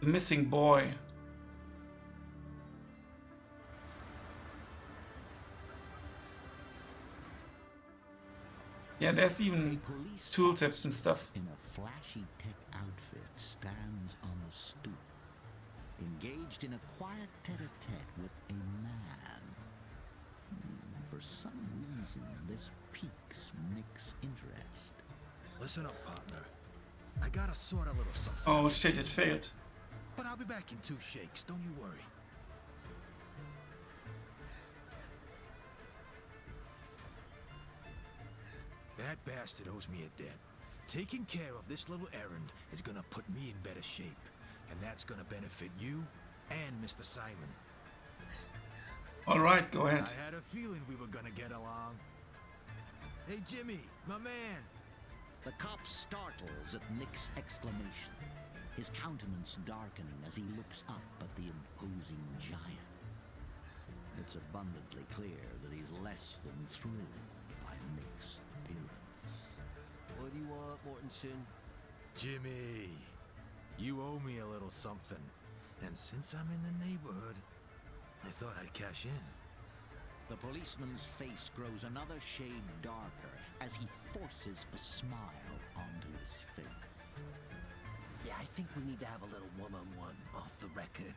The missing boy. Yeah, there's even tooltips and stuff. In a flashy tech outfit stands on a stoop, engaged in a quiet tete-a-tete with a man. For some reason, this piques Mick's interest. Listen up, partner. I gotta sort a little something. Oh shit, it failed. But I'll be back in 2 shakes, don't you worry. That bastard owes me a debt. Taking care of this little errand is gonna put me in better shape. And that's gonna benefit you and Mr. Simon. Alright, go ahead. I had a feeling we were gonna get along. Hey Jimmy, my man. The cop startles at Mick's exclamation, his countenance darkening as he looks up at the imposing giant. It's abundantly clear that he's less than thrilled by Mick's appearance. What do you want, Mortensen? Jimmy, you owe me a little something. And since I'm in the neighborhood, I thought I'd cash in. The policeman's face grows another shade darker as he forces a smile onto his face. Yeah, I think we need to have a little one-on-one off the record.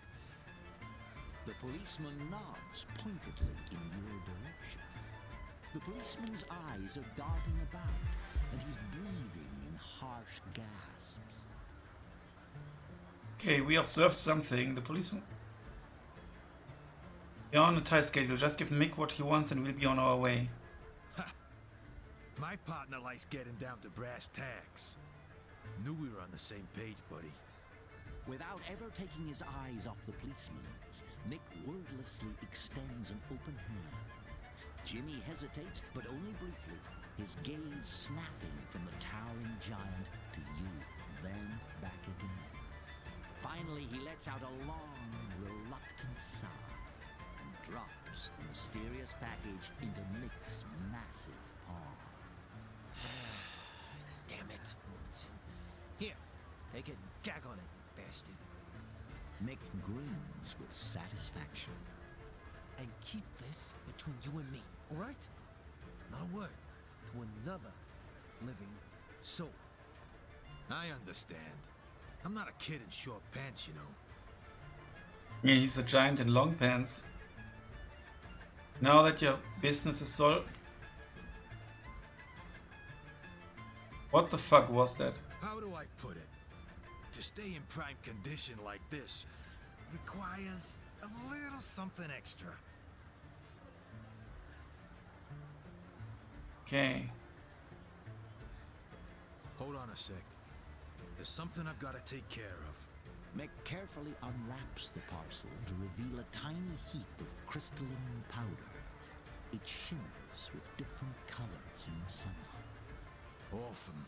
The policeman nods pointedly in your direction. The policeman's eyes are darting about, and he's breathing in harsh gasps. Okay, we observed something. The policeman... We're on a tight schedule. Just give Mick what he wants and we'll be on our way. Ha! My partner likes getting down to brass tacks. Knew we were on the same page, buddy. Without ever taking his eyes off the policeman's, Mick wordlessly extends an open hand. Jimmy hesitates, but only briefly, his gaze snapping from the towering giant to you, then back again. Finally, he lets out a long, reluctant sigh and drops the mysterious package into Mick's massive palm. Damn it, Mortensen. Here, Take it and gag on it, you bastard. Mick grins with satisfaction. And keep this between you and me, alright? Not a word to another living soul. I understand. I'm not a kid in short pants, you know. Yeah, he's a giant in long pants. Now that your business is solved. What the fuck was that? How do I put it? To stay in prime condition like this requires a little something extra. Okay. Hold on a sec. There's something I've got to take care of. Mick carefully unwraps the parcel to reveal a tiny heap of crystalline powder. It shimmers with different colors in the sunlight. Awesome.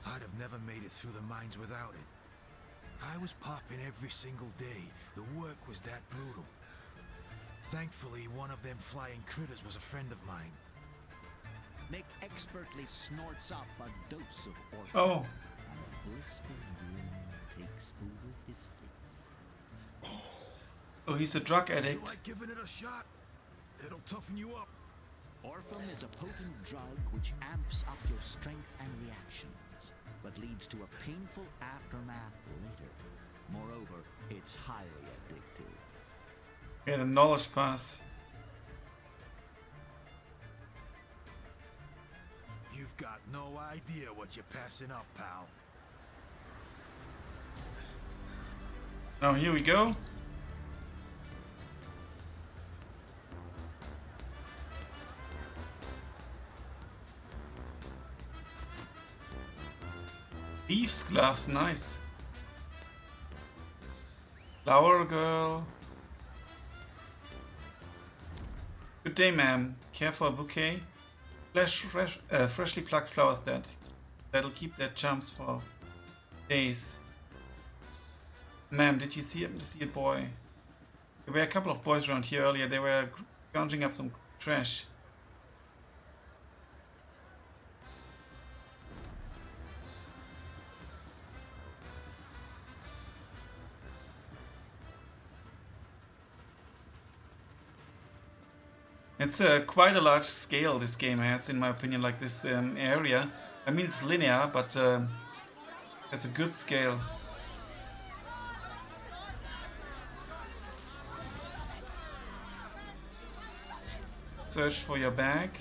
I'd have never made it through the mines without it. I was popping every single day. The work was that brutal. Thankfully, one of them flying critters was a friend of mine. Mick expertly snorts up a dose of orphan, Oh. and a blissful grin takes over his face. Oh, he's a drug You addict. like giving it a shot? It'll toughen you up. Orphan is a potent drug which amps up your strength and reactions, but leads to a painful aftermath later. Moreover, it's highly addictive. Get a knowledge pass. You've got no idea what you're passing up, pal. Now here we go. Thieves' gloves, nice. Flower girl. Good day, ma'am. Care for a bouquet? Freshly plucked flowers that'll keep their charms for days. Ma'am, did you see a boy? There were a couple of boys around here earlier. They were gouging up some trash. It's quite a large scale this game has, in my opinion, like this area. I mean, it's linear, but it's a good scale. Search for your bag.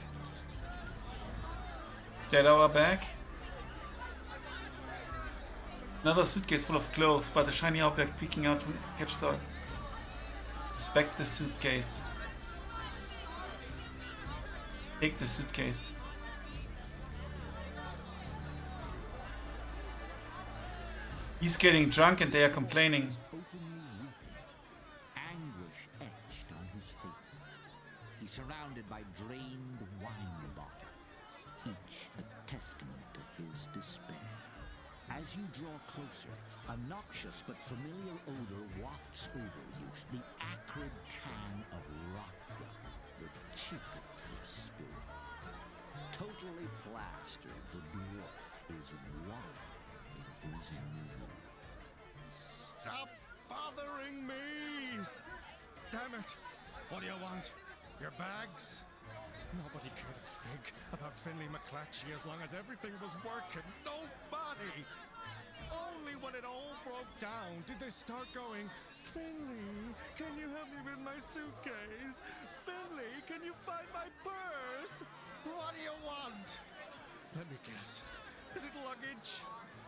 Is that our bag? Another suitcase full of clothes, but a shiny object peeking out from catches our. Inspect the suitcase. Take the suitcase. He's getting drunk and they are complaining. Openly weeping, anguish etched on his face. He's surrounded by drained wine bottles, each a testament to his despair. As you draw closer, a noxious but familiar odor wafts over you, the acrid tan of rock gum, the cheapest of spirit. Totally plastered, the dwarf is wallowing in his misery. Stop bothering me! Damn it! What do you want? Your bags? Nobody cared a fig about Finley McClatchy as long as everything was working. Nobody! Only when it all broke down did they start going, Finley, can you help me with my suitcase? Finley, can you find my purse? What do you want? Let me guess. Is it luggage?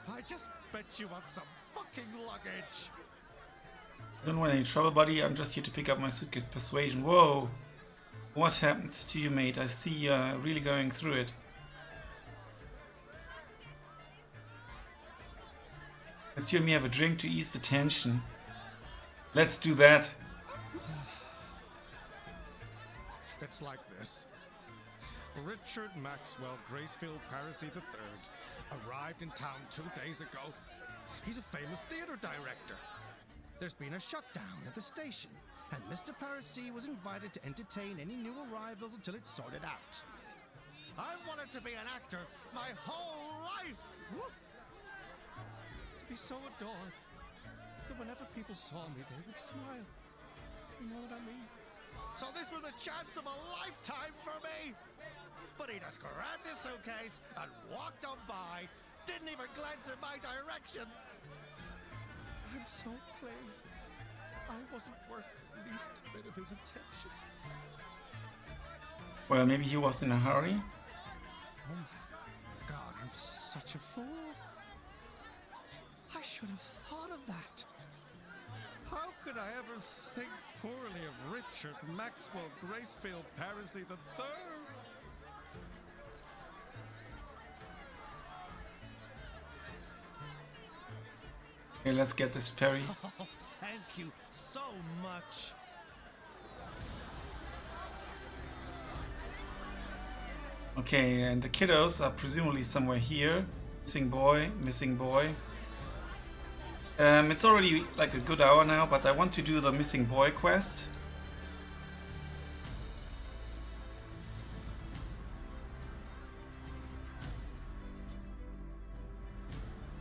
I just bet you want some fucking luggage. Don't want any trouble, buddy. I'm just here to pick up my suitcase. Persuasion. Whoa! What happened to you, mate? I see you're really going through it. Let's you and me have a drink to ease the tension. Let's do that. It's like this. Richard Maxwell Gracefield Parisi III arrived in town 2 days ago. He's a famous theater director. There's been a shutdown at the station, and Mr. Parisi was invited to entertain any new arrivals until it's sorted out. I wanted to be an actor my whole life! Whoop. to be so adored that whenever people saw me, they would smile. You know what I mean? So this was the chance of a lifetime for me! But he just grabbed his suitcase and walked on by, didn't even glance in my direction. I'm so plain. I wasn't worth the least bit of his attention. Well, maybe he was in a hurry. Oh my God, I'm such a fool. I should have thought of that. How could I ever think poorly of Richard Maxwell Gracefield Parisi III? Okay, let's get this parry. Oh, thank you so much. Okay, and the kiddos are presumably somewhere here. Missing boy, missing boy. It's already like a good hour now, but I want to do the missing boy quest.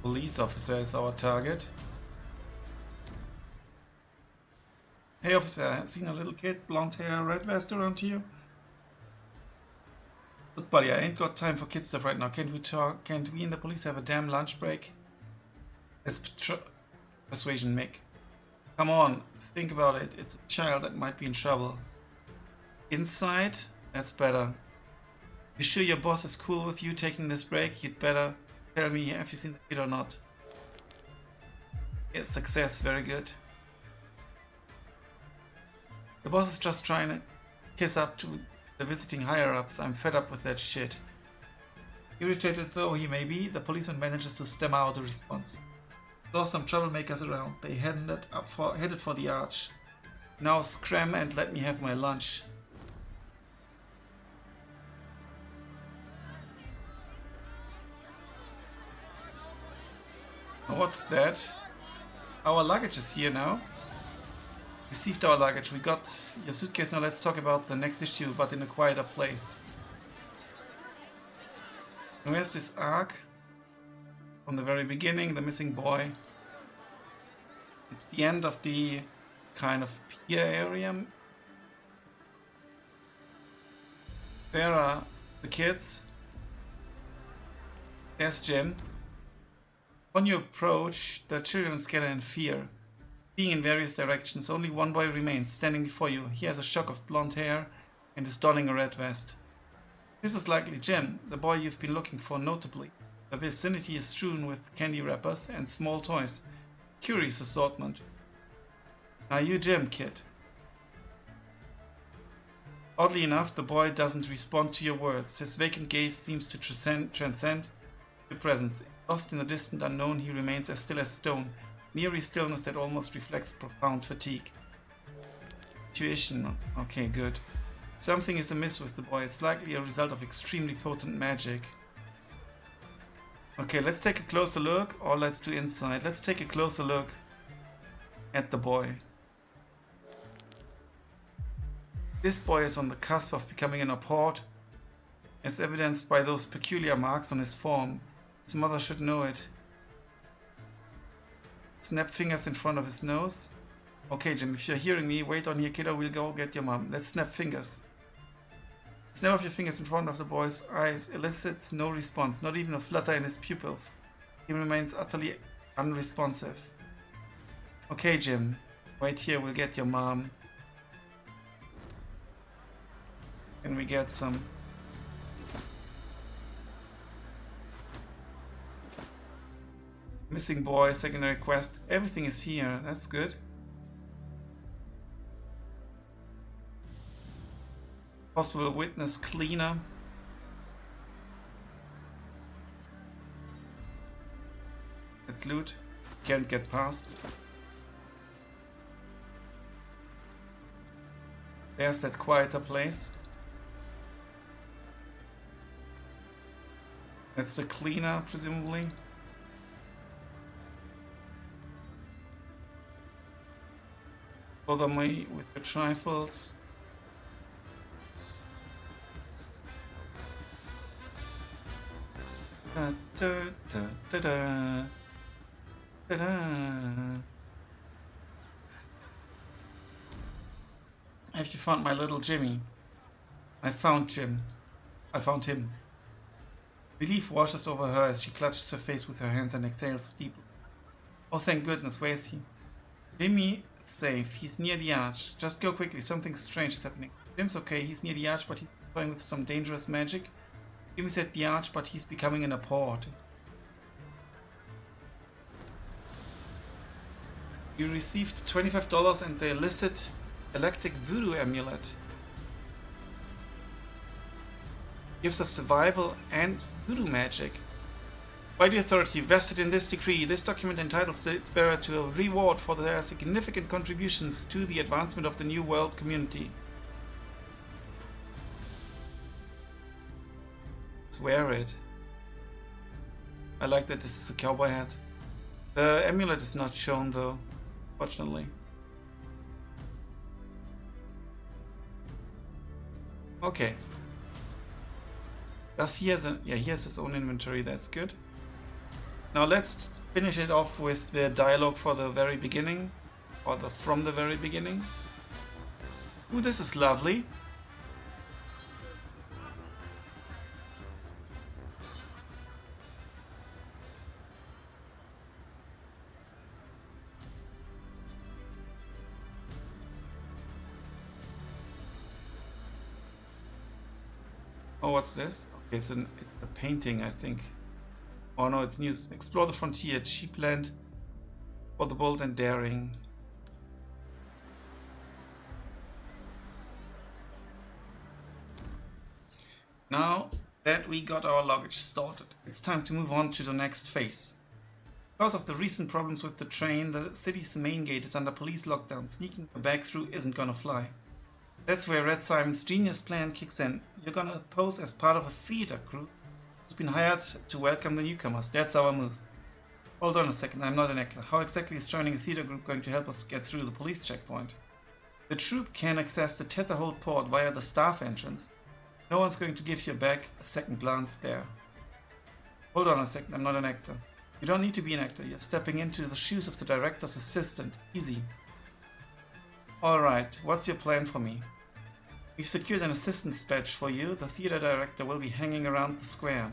Police officer is our target. Hey officer, I've seen a little kid, blonde hair, red vest around here. Look buddy, I ain't got time for kid stuff right now. Can't we talk? Can't we and the police have a damn lunch break? Let's persuasion, Mick. Come on, think about it. It's a child that might be in trouble. Inside? That's better. You sure your boss is cool with you taking this break? You'd better tell me, have you seen the kid or not? Yes, success, very good. The boss is just trying to kiss up to the visiting higher-ups. I'm fed up with that shit. Irritated though he may be, the policeman manages to stem out a response. Saw some troublemakers around. They headed for the arch. Now scram and let me have my lunch. What's that? Our luggage is here now. Received our luggage. We got your suitcase. Now let's talk about the next issue, but in a quieter place. And where's this arc? From the very beginning, the missing boy. It's the end of the kind of pier area. There are the kids. There's Jim. When you approach, the children scatter in fear. Being in various directions, only one boy remains, standing before you. He has a shock of blonde hair and is donning a red vest. This is likely Jim, the boy you've been looking for notably. The vicinity is strewn with candy wrappers and small toys. Curious assortment. Are you Jim, kid? Oddly enough, the boy doesn't respond to your words. His vacant gaze seems to transcend your presence. Lost in the distant unknown, he remains as still as stone. Eerie stillness that almost reflects profound fatigue. Intuition. Okay, good. Something is amiss with the boy. It's likely a result of extremely potent magic. Okay, let's take a closer look, or let's do inside. Let's take a closer look at the boy. This boy is on the cusp of becoming an apport, as evidenced by those peculiar marks on his form. His mother should know it. Snap fingers in front of his nose. Okay, Jim, if you're hearing me, wait on here, kiddo, we'll go get your mom. Let's snap fingers. Snap of your fingers in front of the boy's eyes elicits no response, not even a flutter in his pupils. He remains utterly unresponsive. Okay, Jim, wait here, we'll get your mom. Can we get some? Missing boy, secondary quest, everything is here, that's good. Possible witness cleaner. Let's loot. Can't get past. There's that quieter place. That's the cleaner, presumably. Bother me with your trifles. Da, da, da, da, da. Ta-da. Have you found my little Jimmy? I found Jim. I found him. Relief washes over her as she clutches her face with her hands and exhales deeply. Oh, thank goodness, where is he? Jimmy is safe. He's near the arch. Just go quickly, something strange is happening. Jim's okay, he's near the arch, but he's playing with some dangerous magic. Jimmy's at the arch, but he's becoming an abhorred. You received $25 and the illicit electric voodoo amulet. Gives us survival and voodoo magic. By the authority vested in this decree, this document entitles its bearer to a reward for their significant contributions to the advancement of the New World community. Let's wear it. I like that this is a cowboy hat. The amulet is not shown though, fortunately. Okay. Does he has he has his own inventory, that's good. Now let's finish it off with the dialogue for the very beginning, or from the very beginning. Ooh, this is lovely. Oh, what's this? Okay, it's a painting, I think. Oh no, it's news. Explore the frontier, cheap land for the bold and daring. Now that we got our luggage sorted, it's time to move on to the next phase. Because of the recent problems with the train, the city's main gate is under police lockdown. Sneaking back through isn't gonna fly. That's where Red Simon's genius plan kicks in. You're gonna pose as part of a theater group who's been hired to welcome the newcomers. That's our move. Hold on a second, I'm not an actor. How exactly is joining a theater group going to help us get through the police checkpoint? The troupe can access the Tetherhold port via the staff entrance. No one's going to give you back a second glance there. Hold on a second, I'm not an actor. You don't need to be an actor, you're stepping into the shoes of the director's assistant. Easy. Alright, what's your plan for me? We've secured an assistant's badge for you. The theater director will be hanging around the square.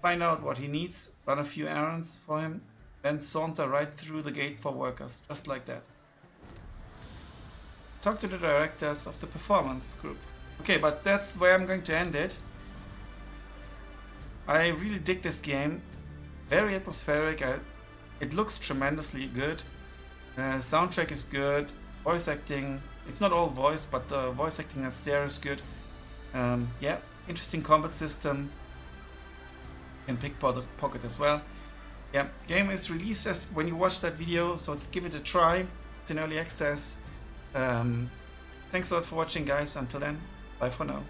Find out what he needs, run a few errands for him, then saunter right through the gate for workers, just like that. Talk to the directors of the performance group. Okay, but that's where I'm going to end it. I really dig this game. Very atmospheric. It looks tremendously good. Soundtrack is good. Voice acting, it's not all voice, but the voice acting that's there is good. Yeah, interesting combat system. You can pickpocket as well. Yeah, game is released as when you watch that video, so give it a try. It's in early access. Thanks a lot for watching, guys. Until then, bye for now.